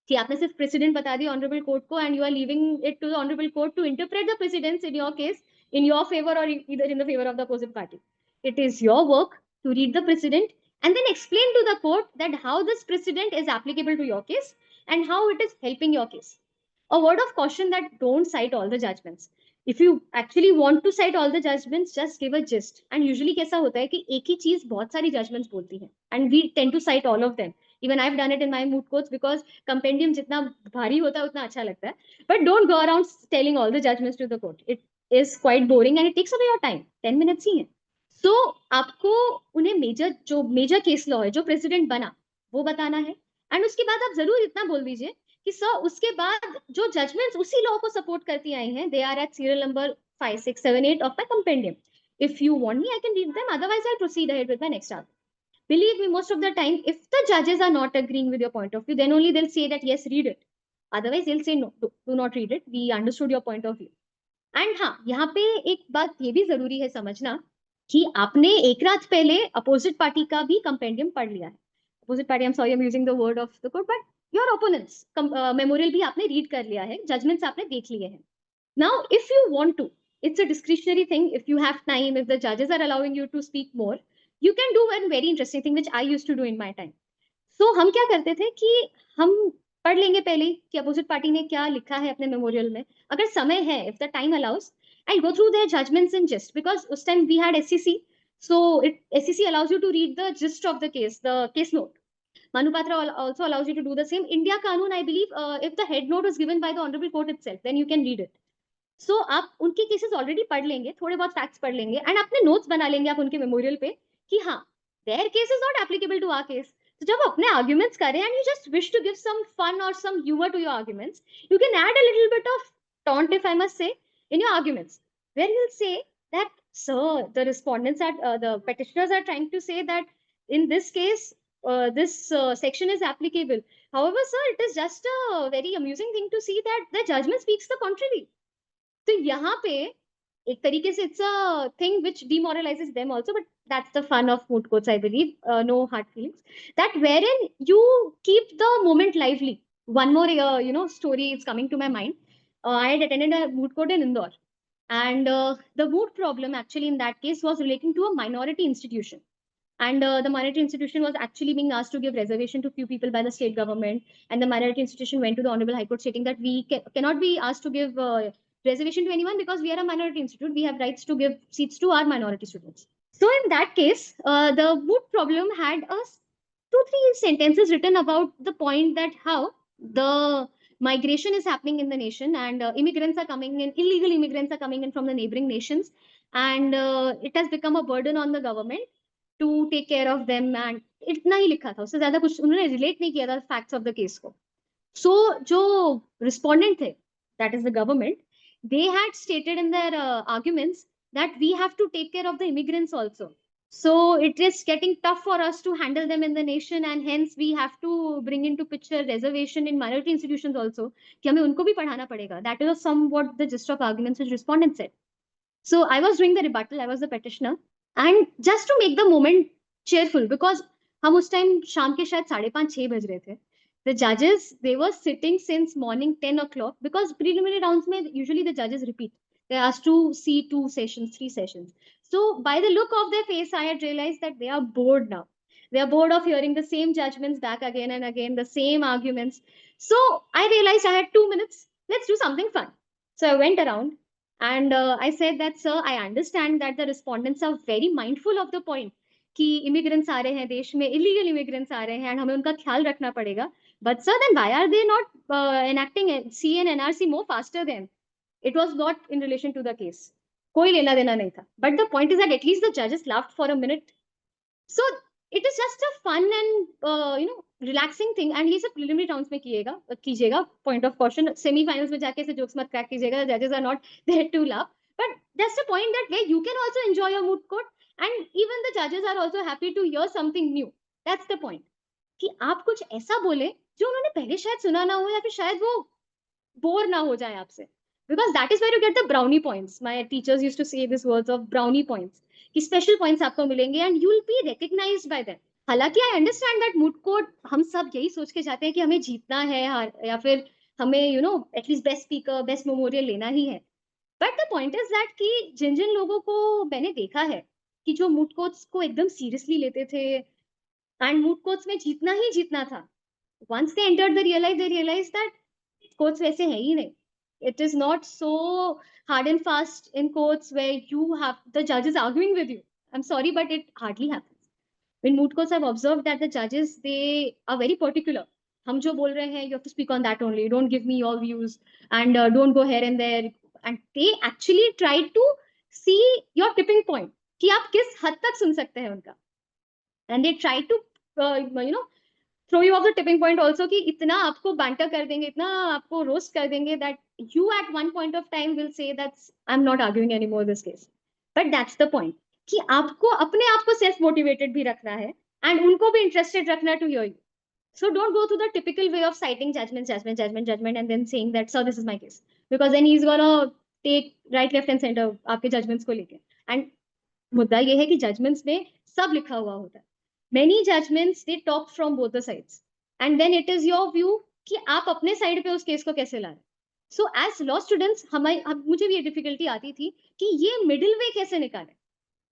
कि आपने सिर्फ प्रेसिडेंट बता दिया ऑनरेबल कोर्ट को and you are leaving it to the honourable court to interpret the precedents in your case in your favor or either in the favor of the opposite party. It is your work to read the precedent and then explain to the court that how this precedent is applicable to your case and how it is helping your case. A word of caution that don't cite all the judgments. If you actually want to cite all the judgments, just give a gist. And usually कैसा होता है कि एक ही चीज बहुत सारी judgments बोलती है and we tend to cite all of them. Even I've done it in my moot courts because compendium जितना भारी होता है उतना अच्छा लगता है. But don't go around telling all the judgments to the court. It is quite boring and it takes away your time. 10 minutes ही है. So आपको उन्हें मेजर केस लॉ है जो प्रेसिडेंट बना वो बताना है एंड उसके बाद आप जरूर इतना बोल दीजिए कि सर उसके बाद जो जजमेंट्स उसी लॉ को सपोर्ट करती आई हैं they are at serial number 5, 6, 7, 8 of my compendium. If you want me I can read them, otherwise I proceed ahead with my next article. Believe me, most of the time, if the judges are not agreeing with your point of view, then only they'll say that yes, read it. Otherwise, they'll say no, do not read it. We understood your point of view. And हाँ, यहाँ पे एक बात ये भी जरूरी है समझना कि आपने एक रात पहले अपोजिट पार्टी का भी कंपेंडियम पढ़ लिया है. Opposite party, I am sorry I am using the word of the court, but your opponents memorial भी आपने रीड कर लिया है, जजमेंट्स आपने देख लिए हैं. Now if you want to, it's a discretionary thing. If you have time, if the judges are allowing you to speak more, you can do one very interesting thing which I used to do in my time. So हम क्या करते थे कि हम पढ़ लेंगे पहले कि अपोजिट पार्टी ने क्या लिखा है अपने मेमोरियल में. अगर समय है, if the time allows, I'll go through their judgments in gist because उस time we had SCC, so SCC allows you to read the gist of the case note. Manupatra also allows you to do the same. India Kanun, I believe, if the head note is given by the honorable court itself, then you can read it. सो आप उनके cases already पढ़ लेंगे, थोड़े बहुत facts पढ़ लेंगे and अपने notes बना लेंगे आप उनके मेमोरियल पे कि हाँ, their case is not applicable to our case. तो जब अपने आर्ग्यूमेंट्स करें and you just wish to give some fun और some humour to your arguments, you can add a little bit of taunt, if I must say, in your arguments, where you will say that sir, the respondents are, the petitioners are trying to say that in this case this section is applicable. However, sir, it is just a very amusing thing to see that the judgment speaks the contrary. तो यहाँ पे एक तरीके से it's a thing which demoralizes them also, but that's the fun of moot courts, I believe. No hard feelings. That wherein you keep the moment lively. One more, story is coming to my mind. I had attended a moot court in Indore, and the moot problem actually in that case was relating to a minority institution. And the minority institution was actually being asked to give reservation to few people by the state government. And the minority institution went to the Honorable High Court stating that we cannot be asked to give reservation to anyone because we are a minority institute. We have rights to give seats to our minority students. So in that case, the moot problem had 2-3 sentences written about the point that how the migration is happening in the nation and immigrants are coming in, illegal immigrants are coming in from the neighboring nations. And it has become a burden on the government to take care of them, and इतना ही लिखा था, उससे ज्यादा कुछ उन्होंने relate नहीं किया था फैक्ट्स ऑफ द केस को. सो जो रिस्पोंडेंट थे, that is the government, they had stated in their arguments that we have to take care of the immigrants also. So it is getting tough for us to handle them in the nation and hence we have to bring into picture reservation in minority institutions also कि हमें उनको भी पढ़ाना पड़ेगा. That is somewhat the gist of arguments which respondents said. So I was doing the rebuttal, I was the petitioner, and just to make the moment cheerful, because हम उस time शाम के शायद 5:30-6 बज रहे थे. The judges, they were sitting since morning 10 o'clock because preliminary rounds में usually the judges repeat. They asked to see 2 sessions, 3 sessions. So by the look of their face, I had realized that they are bored now. They are bored of hearing the same judgments back again and again, the same arguments. So I realized I had 2 minutes. Let's do something fun. So I went around and I said that, sir, I understand that the respondents are very mindful of the point कि immigrants आ रहे हैं देश में, illegal immigrants आ रहे हैं and हमें उनका ख्याल रखना पड़ेगा. But sir, then why are they not enacting C and NRC more faster then? It was not in relation to the case. कोई लेना देना नहीं था. But the point is that at least the judges laughed for a minute. So it is just a fun and relaxing thing, and ये सब preliminary rounds में कीजिएगा, point of caution, semifinals में जाके ऐसे जोक्स मत क्रैक कीजिएगा, जजेस are not there to love, but that's the point that way you can also enjoy your moot court, and even the जजेस are also happy to here something new. That's the point, कि आप कुछ ऐसा बोले जो उन्होंने पहले शायद सुना ना हो, या फिर शायद वो बोर ना हो जाए आपसे, because that is where you get the brownie points. My teachers used to say this words of brownie points, कि स्पेशल पॉइंट्स आपको मिलेंगे and you will be recognised by them. हालांकि I understand that moot court हम सब यही सोच के जाते हैं कि हमें जीतना है, या फिर हमें at least best speaker, best memorial लेना ही है। But the point is that कि जिन जिन लोगों को मैंने देखा है कि जो मूड कोर्ट्स को एकदम सीरियसली लेते थे एंड मूड कोर्ट्स में जीतना ही जीतना था, once they entered they realized that courts वैसे है ही नहीं. It is not so hard and fast in courts where you have the judges arguing with you. I'm sorry, but it hardly happens. In moot courts, I've observed that the judges, they are very particular. हम जो बोल रहे हैं, you have to speak on that only. Don't give me your views and don't go here and there. And they actually try to see your tipping point, कि आप किस हद तक सुन सकते हैं उनका. And they try to, throw you off the tipping point also, कि इतना आपको banter कर देंगे, इतना आपको roast कर देंगे, that you at one point of time will say that I'm not arguing anymore this case. But that's the point, कि आपको अपने आप को self motivated भी रखना है and उनको भी interested रखना to hear you. So don't go through the typical way of citing judgment and then saying that sir, this is my case, because then he's gonna take right, left and center आपके judgments को लेके. And मुद्दा ये है कि judgements में सब लिखा हुआ होता है. Many judgments they talk from both the sides, and then it is your view कि आप अपने साइड पे उस केस को कैसे ला रहे. सो एज लॉ स्टूडेंट्स मुझे भी ये डिफिकल्टी आती थी कि ये मिडिल वे कैसे निकाले.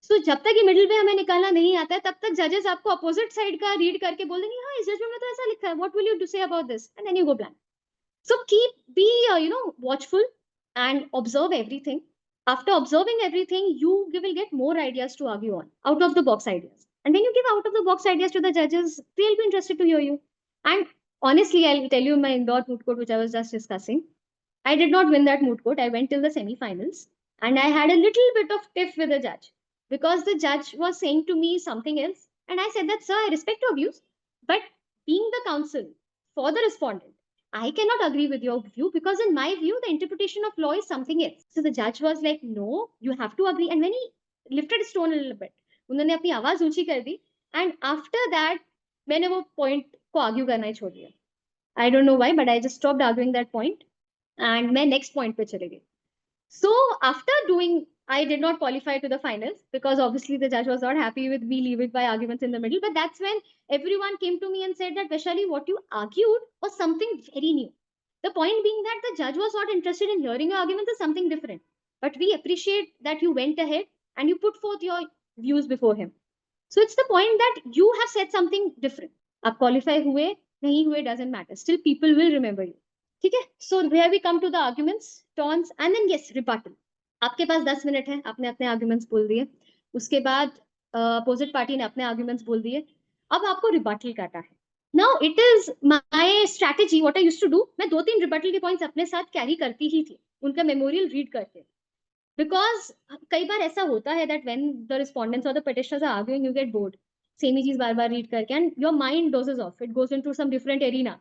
सो जब तक ये मिडिल वे हमें निकालना नहीं आता है, तब तक जजेस आपको अपोजिट साइड का रीड करके बोल देंगे, हाँ इस जजमेंट में तो ऐसा लिखा है, what will you do say about this, and then you go blank. So be watchful and observe everything. After observing everything, you will get more ideas to argue on, out of the box ideas. And when you give out of the box ideas to the judges, they'll be interested to hear you. And honestly, I'll tell you my indoor moot court, which I was just discussing. I did not win that moot court. I went till the semi-finals, and I had a little bit of tiff with the judge, because the judge was saying to me something else, and I said that, sir, I respect your views, but being the counsel for the respondent, I cannot agree with your view, because in my view, the interpretation of law is something else. So the judge was like, no, you have to agree. And when he lifted his tone a little bit, उन्होंने अपनी आवाज ऊंची कर दी, and after that, मैंने वो point को argue करना ही छोड़ दिया. I don't know why, but I just stopped arguing that point, and मैं next point पे चले गई. So after doing, I did not qualify to the finals, because obviously the judge was not happy with me leaving my arguments in the middle. But that's when everyone came to me and said that, Vaishali, what you argued was something very new. The point being that the judge was not interested in hearing your arguments is something different. But we appreciate that you went ahead and you put forth your views before him. So it's the point that you have said something different. आप qualify हुए, नहीं हुए, doesn't matter. Still people will remember you. ठीक है. So here we come to the arguments, taunts, and then yes, rebuttal. आपके पास 10 minute है, आपने अपने आर्ग्यूमेंट्स बोल दिए, उसके बाद अपोजिट पार्टी ने अपने आर्ग्यूमेंट्स बोल दिए, अब आपको रिबटल करना है. Now it is my strategy, what I used to do, मैं 2-3 रिबटल के पॉइंट्स अपने साथ कैरी करती ही थी, उनका मेमोरियल रीड करके, बिकॉज कई बार ऐसा होता है दैट व्हेन द रिस्पोंडेंट्स और the petitioners are arguing, you get bored, same ही चीज बार बार रीड करके, and your mind dozes off, it goes into some different arena.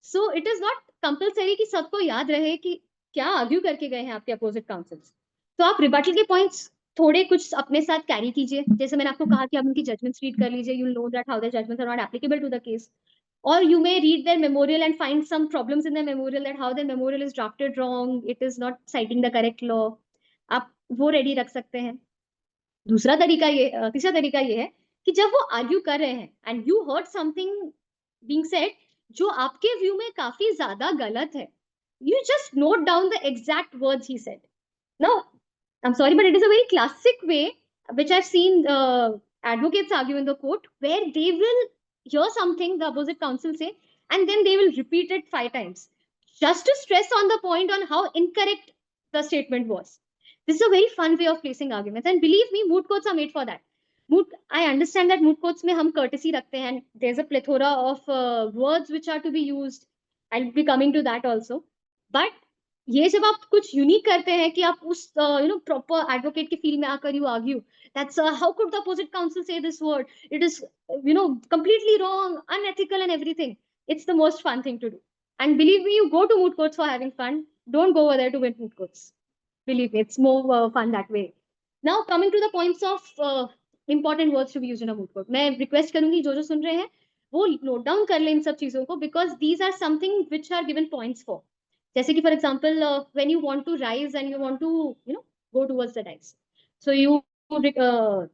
So it is not compulsory कि सबको याद रहे कि क्या आर्ग्यू करके गए हैं आपके अपोजिट काउंसिल्स. तो आप रिबटल के पॉइंट्स थोड़े कुछ अपने साथ कैरी कीजिए. जैसे मैंने आपको कहा कि आप उनकी जजमेंट्स रीड कर लीजिए, you know that how the judgments are not applicable to the case, और you may read their memorial and find some problems in their memorial, that how their memorial is drafted wrong, it is not citing the correct law. आप वो ready रख सकते हैं. तीसरा तरीका ये है कि जब वो आर्ग्यू कर रहे हैं and you heard something being said जो आपके व्यू में काफी ज्यादा गलत है, you just note down the exact words he said. Now, I'm sorry, but it is a very classic way which I've seen advocates argue in the court, where they will hear something the opposite counsel say, and then they will repeat it 5 times just to stress on the point on how incorrect the statement was. This is a very fun way of placing arguments, and believe me, moot courts are made for that. I understand that moot courts में हम courtesy रखते हैं, and there's a plethora of words which are to be used. I'll be coming to that also. But ये जब आप कुछ unique करते हैं कि आप उस प्रॉपर एडवोकेट के फील्ड में आकर you argue that's how could the opposite counsel say this word, it is completely wrong, unethical and everything. It's the most fun thing to do. And believe me, you go to moot courts for having fun. Don't go over there to win moot courts. Believe me, it's more fun that way. Now coming to the points of important words to be used in a moot court, मैं request करूंगी जो जो सुन रहे हैं वो note down कर लें इन सब चीजों को, because these are something which are given points for. जैसे कि for example when you want to rise and you want to go towards the dais, so you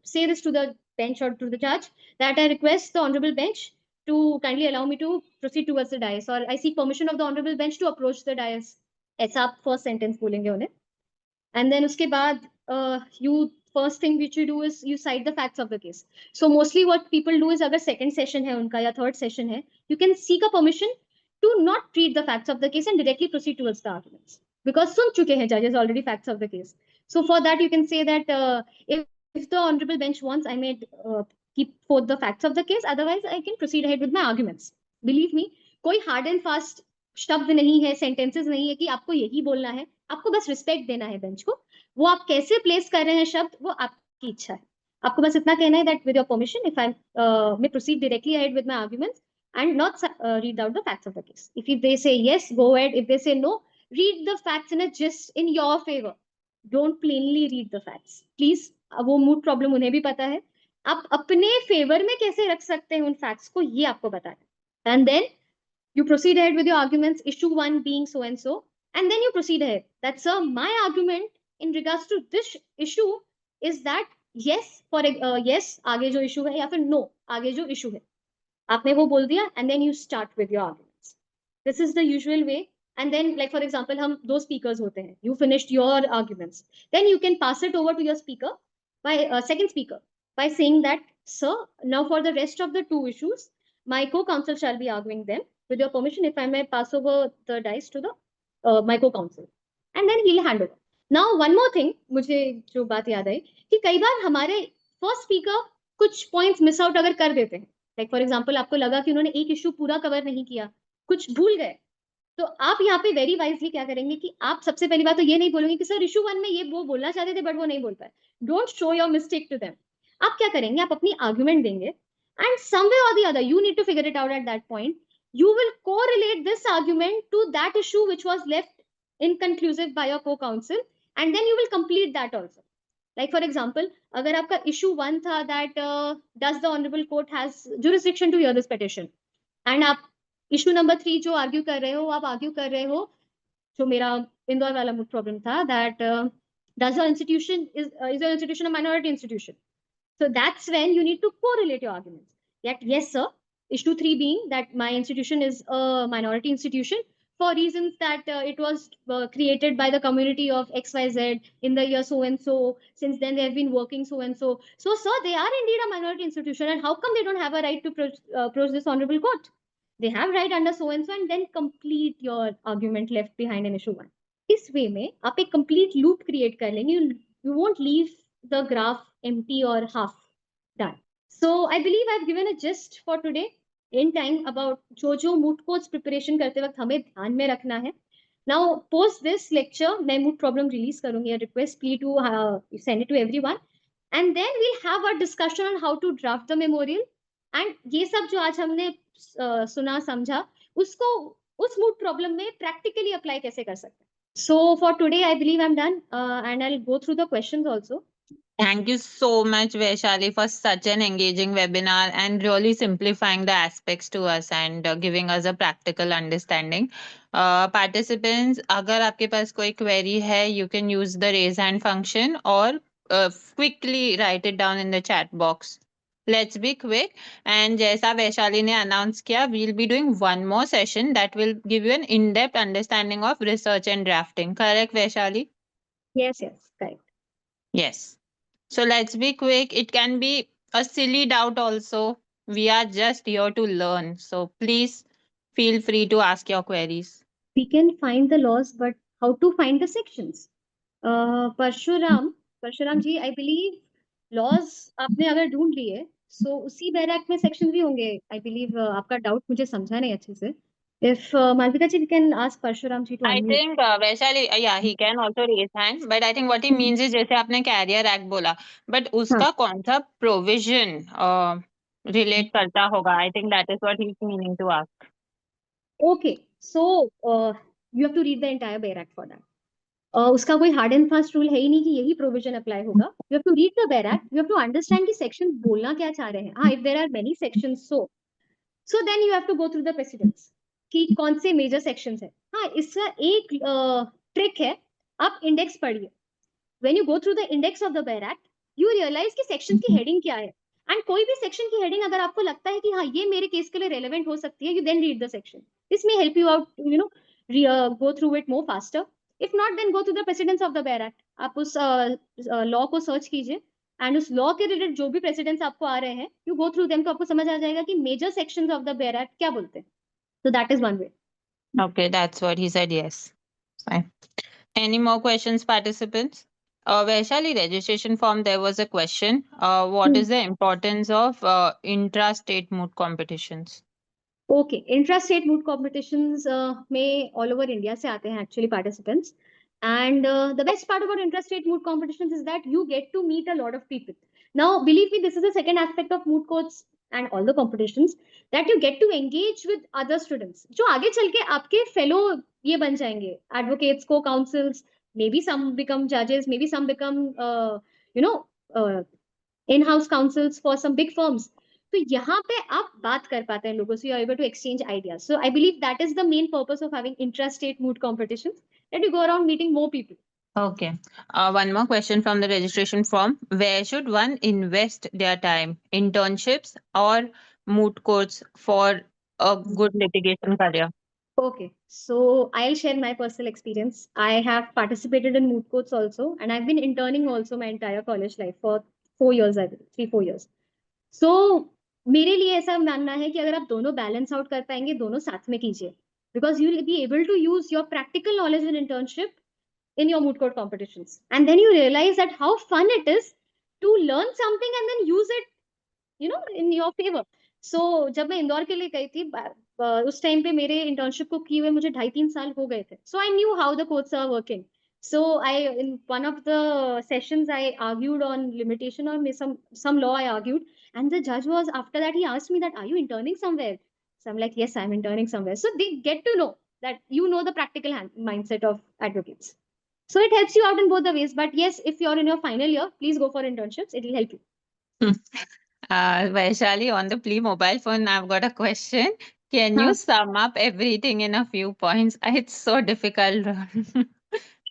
say this to the bench or to the judge that I request the honorable bench to kindly allow me to proceed towards the dais, or I seek permission of the honorable bench to approach the dais. ऐसा आप first sentence बोलेंगे उन्हें. And then उसके बाद you first thing which you do is you cite the facts of the case. So mostly what people do is अगर second session है उनका या third session है, you can seek a permission to not treat the facts of the case and directly proceed towards the arguments, because सुन चुके हैं judges already facts of the case. So for that you can say that if the honorable bench wants, I may keep forth the facts of the case, otherwise I can proceed ahead with my arguments. Believe me, कोई hard and fast शब्द नहीं है, sentences नहीं है कि आपको यही बोलना है. आपको बस रिस्पेक्ट देना है बेंच को. वो आप कैसे प्लेस कर रहे हैं शब्द वो आपकी इच्छा है. आपको बस इतना कहना है that with your permission if I may proceed directly ahead with my arguments and not read out the facts of the case. If they say yes, go ahead. If they say no, read the facts in a gist in your favor. Don't plainly read the facts. Please, वो mood problem उन्हें भी पता है. आप अपने favour में कैसे रख सकते हैं उन फैक्ट्स को, ये आपको बताना है. And then you proceed ahead with your arguments, issue one being so and so, and then you proceed ahead. That, sir, my argument in regards to this issue is that yes, for yes, आगे जो issue है, या फिर no, आगे जो issue है. आपने वो बोल दिया, and then you start with your arguments. This is the usual way. And then, like for example, हम दो speakers होते हैं. You finished your arguments. Then you can pass it over to your speaker, by second speaker, by saying that, sir, now for the rest of the two issues, my co-counsel shall be arguing them. With your permission, if I may pass over the dice to the my co-counsel, and then he'll hand over. Now, one more thing, मुझे जो बात याद आई कि कई बार हमारे first speaker कुछ points miss out अगर कर देते हैं, लाइक फॉर एग्जांपल आपको लगा कि उन्होंने एक इशू पूरा कवर नहीं किया, कुछ भूल गए, तो आप यहाँ पे वेरी वाइजली क्या करेंगे कि आप सबसे पहली बात तो ये नहीं बोलेंगे कि सर इशू वन में ये वो बोलना चाहते थे बट वो नहीं बोल पाए. Don't show your mistake to them. आप क्या करेंगे, आप अपनी आर्ग्यूमेंट देंगे, and someway or the other you need to figure it out at that point. You will correlate this argument to that issue which was left inconclusive by your co-counsel, and then you will complete that also. Like for example, अगर आपका issue one था that does the honorable court has jurisdiction to hear this petition, and आप issue number 3 जो argue कर रहे हो, आप argue कर रहे हो जो मेरा इंदौर वाला प्रॉब्लम था that does the institution is the institution a minority institution. So that's when you need to correlate your arguments. That yes, sir, issue 3 being that my institution is a minority institution for reasons that it was created by the community of XYZ in the year so and so. Since then, they have been working so and so. So, sir, they are indeed a minority institution. And how come they don't have a right to approach this honorable court? They have right under so and so, and then complete your argument left behind in issue 1. इस वे में आप एक complete loop create कर लेंगे. You won't leave the graph empty or half done. So I believe I've given a gist for today in time about जो moot courts preparation करते वक्त हमें ध्यान में रखना है. Now post this lecture मैं moot problem release करूंगी, a request plea to send it to everyone, and then we'll have a discussion on how to draft the memorial. And ये सब जो आज हमने सुना समझा उसको उस moot problem में practically apply कैसे कर सकते हैं. So for today, I believe I'm done, and I'll go through the questions also. Thank you so much, Vaishali, for such an engaging webinar and really simplifying the aspects to us and giving us a practical understanding. Participants, अगर आपके पास कोई query है, you can use the raise hand function or quickly write it down in the chat box. Let's be quick. And जैसा वैशाली ने announce किया, we'll be doing one more session that will give you an in-depth understanding of research and drafting. Correct, Vaishali? Yes, correct. Yes. So let's be quick. It can be a silly doubt also. We are just here to learn. So please feel free to ask your queries. We can find the laws, but how to find the sections? Parshuram ji, I believe laws आपने अगर ढूंढ लिए, so उसी बैराक में sections भी होंगे. I believe आपका doubt मुझे समझा नहीं अच्छे से. If Malvika ji, we can ask Parshuram ji to I unmute. think Vaishali, yeah, he can also raise hand, but I think what he means is जैसे आपने कैरियर एक्ट बोला, but हाँ. उसका कौन सा प्रोविजन रिलेट करता होगा? I think that is what he's meaning to ask. Okay, so you have to read the entire Bear Act for that. उसका कोई हार्ड एंड फास्ट रूल है ही नहीं कि यही प्रोविजन अप्लाई होगा. You have to read the bare act, you have to understand कि section बोलना क्या चाह रहे हैं. हाँ, if there are many sections, so then you have to go through the precedents कि कौन से मेजर सेक्शंस है. हाँ, इसका एक ट्रिक है, आप इंडेक्स पढ़िए. When you go through the index of the bare act, you realise कि सेक्शन की हेडिंग क्या है. एंड कोई भी सेक्शन की हेडिंग अगर आपको लगता है कि हाँ ये मेरे केस के लिए रेलेवेंट हो सकती है, you then read the section. This may help you out, you know, go through it more faster. If not, then go to the precedents of the Bear Act. आप उस लॉ को search कीजिए and उस law के related जो भी presidents आपको आ रहे हैं, यू गो थ्रू देम, तो आपको समझ आ जाएगा कि major sections of the bare act क्या बोलते हैं. So that is one way. Okay, that's what he said. Yes. Fine. Any more questions, participants? Vaishali, registration form, there was a question. What Hmm. is the importance of intra-state moot competitions? Okay, intra state moot competitions में all over India से आते हैं actually participants. And the best part about intra state moot competitions is that you get to meet a lot of people. Now believe me, this is the second aspect of moot courts and all the competitions, that you get to engage with other students जो आगे चल के आपके fellow ये बन जाएंगे, advocates, को counsels, maybe some become जजेस, maybe some become you know in-house counsels for some big firms. तो यहाँ पे आप बात कर पाते हैं लोगों से, you are able to exchange ideas. So I believe that is the main purpose of having intra-state moot competitions, that you go around meeting more people. Okay. One more question from the registration form. Where should one invest their time? Internships or moot courts for a good litigation career? Okay, so I'll share my personal experience. I have participated in moot courts also, and I've been interning also my entire college life for 4 years, I believe, 3-4 years. So मेरे लिए ऐसा मानना है कि अगर आप दोनों balance out कर पाएंगे, दोनों साथ में कीजिए, because you will be able to use your practical knowledge in internship in your moot court competitions, and then you realize that how fun it is to learn something and then use it, you know, in your favor. So जब मैं इंदौर के लिए गई थी, उस time पे मेरे internship को किए हुए मुझे 2.5-3 साल हो गए थे. So I knew how the courts are working. So I, in one of the sessions, I argued on limitation, or some law I argued, and the judge was, after that he asked me that, are you interning somewhere? So I'm like, yes, I'm interning somewhere. So they get to know that you know the practical mindset of advocates. So it helps you out in both the ways. But yes, if you're in your final year, please go for internships. It will help you. Vaishali, on the Plea mobile phone, I've got a question. Can you Huh. sum up everything in a few points? It's so difficult.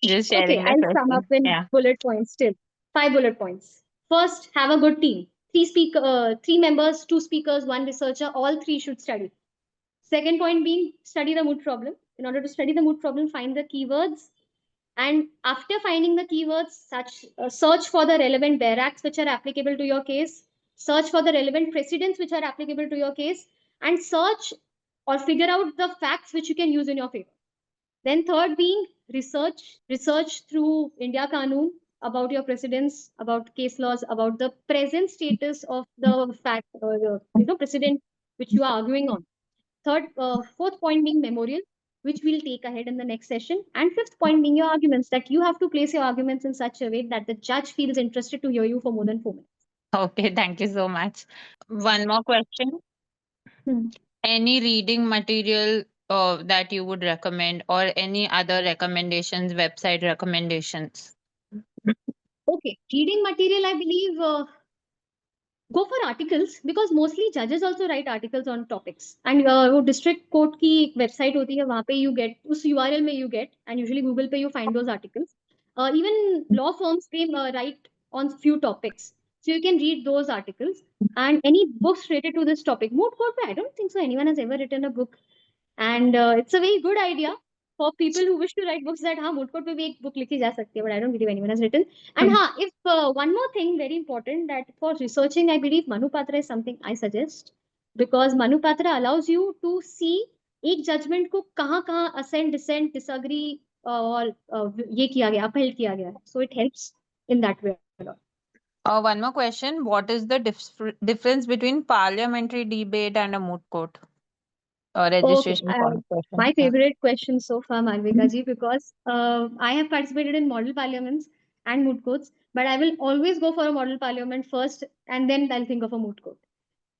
Just Okay, sharing the I'll sum up question. in Yeah. bullet points still. 5 bullet points. First, have a good team. Three members, two speakers, one researcher. All three should study. Second point being, study the mood problem. In order to study the mood problem, find the keywords. And after finding the keywords, search for the relevant bare acts which are applicable to your case. Search for the relevant precedents which are applicable to your case. And search or figure out the facts which you can use in your favor. Then third being research through India Kanun about your precedents, about case laws, about the present status of the fact or precedent which you are arguing on. Fourth point being memorial, which we'll take ahead in the next session. And fifth point being your arguments, that you have to place your arguments in such a way that the judge feels interested to hear you for more than 4 minutes. Okay, thank you so much. One more question. Hmm. Any reading material that you would recommend, or any other recommendations, website recommendations? Okay, reading material, I believe go for articles, because mostly judges also write articles on topics. And वो district court की एक website होती है, वहाँ पे you get, उस URL में you get, and usually Google पे you find those articles. Even law firms, they write on few topics, so you can read those articles. And any books related to this topic, moot court पे I don't think so anyone has ever written a book. And it's a very good idea for people who wish to write books, that हाँ moot court पे भी एक book लिखी जा सकती है, but I don't believe anyone has written. And हाँ, if one more thing very important, that for researching, I believe Manu Patra is something I suggest, because Manu Patra allows you to see एक judgment को कहाँ कहाँ assent, dissent, disagree और ये किया गया, upheld किया गया है. So it helps in that way a lot. One more question. What is the difference between parliamentary debate and a moot court? Okay, registration form question. my Yeah. favorite question so far, Malvika ji, because I have participated in model parliaments and moot courts, but I will always go for a model parliament first, and then I'll think of a moot court.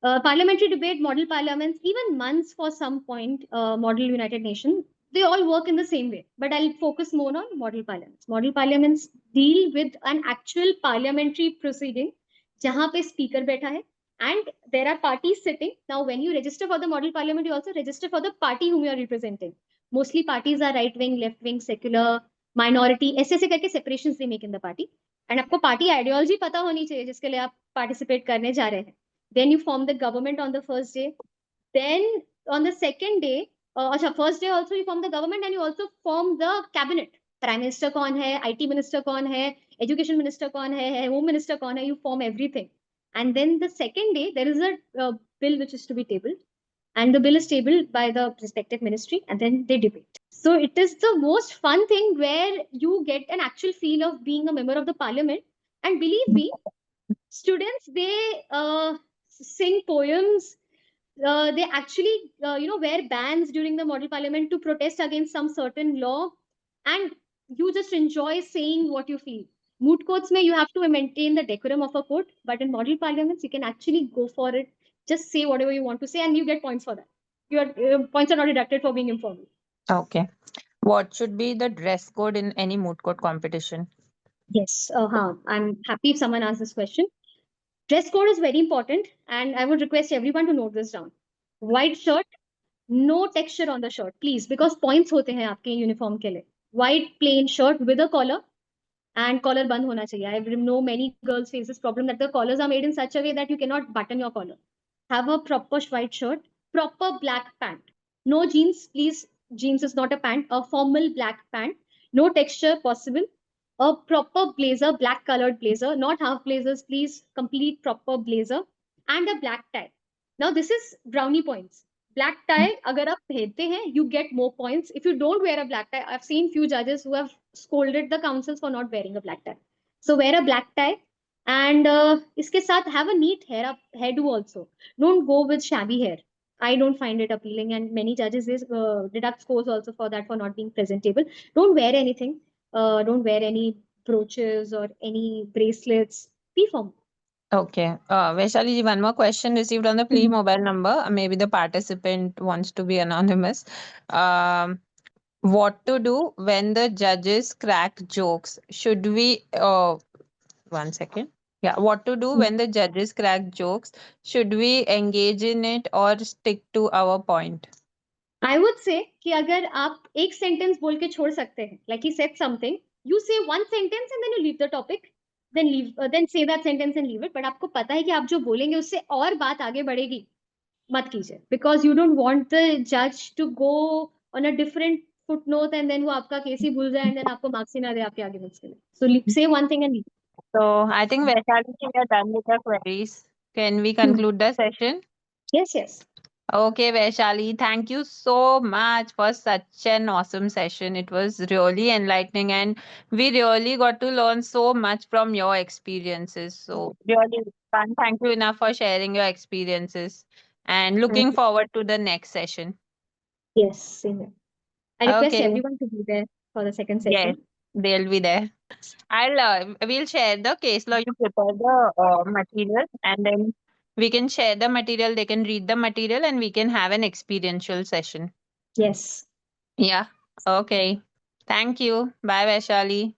Parliamentary debate, model parliaments, even months for some point, model United Nations, they all work in the same way. But I'll focus more on model parliaments. Model parliaments deal with an actual parliamentary proceeding, जहाँ पे speaker बैठा है, and there are parties sitting. Now, when you register for the model parliament, you also register for the party whom you are representing. Mostly parties are right wing, left wing, secular, minority. ऐसे ऐसे करके separations they make in the party. And आपको party ideology पता होनी चाहिए जिसके लिए आप participate करने जा रहे हैं. Then you form the government on the first day. Then on the second day, first day also you form the government and you also form the cabinet. Prime Minister कौन है, IT Minister कौन है, Education Minister कौन है, Home Minister कौन है, you form everything. And then the second day, there is a bill which is to be tabled. And the bill is tabled by the respective ministry and then they debate. So it is the most fun thing where you get an actual feel of being a member of the parliament. And believe me, students, they sing poems, they actually wear bands during the model parliament to protest against some certain law, and you just enjoy saying what you feel. Moot courts may you have to maintain the decorum of a court, but in model parliaments you can actually go for it, just say whatever you want to say and you get points for that. Your points are not deducted for being informal. Okay. What should be the dress code in any moot court competition? Yes, I'm happy if someone asks this question. Dress code is very important, and I would request everyone to note this down. White shirt, no texture on the shirt please, because points होते हैं आपके uniform के लिए. White plain shirt with a collar and collar band hona chahiye. I know many girls face this problem that the collars are made in such a way that you cannot button your collar. Have a proper white shirt, proper black pant. No jeans, please. Jeans is not a pant. A formal black pant. No texture possible. A proper blazer, black colored blazer, not half blazers, please. Complete proper blazer and a black tie. Now this is brownie points. Black tie, अगर आप पहनते हैं, you get more points. If you don't wear a black tie, I've seen few judges who have scolded the councils for not wearing a black tie. So wear a black tie, and इसके साथ have a neat hairdo also. Don't go with shabby hair. I don't find it appealing, and many judges deduct scores also for that, for not being presentable. Don't wear anything. Don't wear any brooches or any bracelets. Be formal. Okay. Vaishali ji, one more question received on the PLEA mobile number. Maybe the participant wants to be anonymous. Um, what to do when the judges crack jokes? Should we, 1 second. Yeah, what to do when the judges crack jokes? Should we engage in it or stick to our point? I would say कि अगर आप एक sentence बोल के छोड़ सकते हैं, like he said something, you say one sentence and then you leave the topic, then say that sentence and leave it. But आपको पता है कि आप जो बोलेंगे उससे और बात आगे बढ़ेगी, मत कीजिए, because you don't want the judge to go on a different footnote and then वो आपका केस ही भूल जाए and then आपको marks ही ना दे आपके arguments के लिए. So say one thing and leave. So I think Vaishali ji, we are done with the queries. Can we Hmm. conclude the session? Yes, yes. Okay, Vaishali, thank you so much for such an awesome session. It was really enlightening and we really got to learn so much from your experiences. So, really can't thank you enough for sharing your experiences and Thank looking you. forward to the next session. Yes, same here. I request Okay, everyone to be there for the second yes, session. they'll be there. We'll share the case law. You prepare the material and then we can share the material. They can read the material and we can have an experiential session. Yes. Yeah. Okay. Thank you. Bye, Vaishali.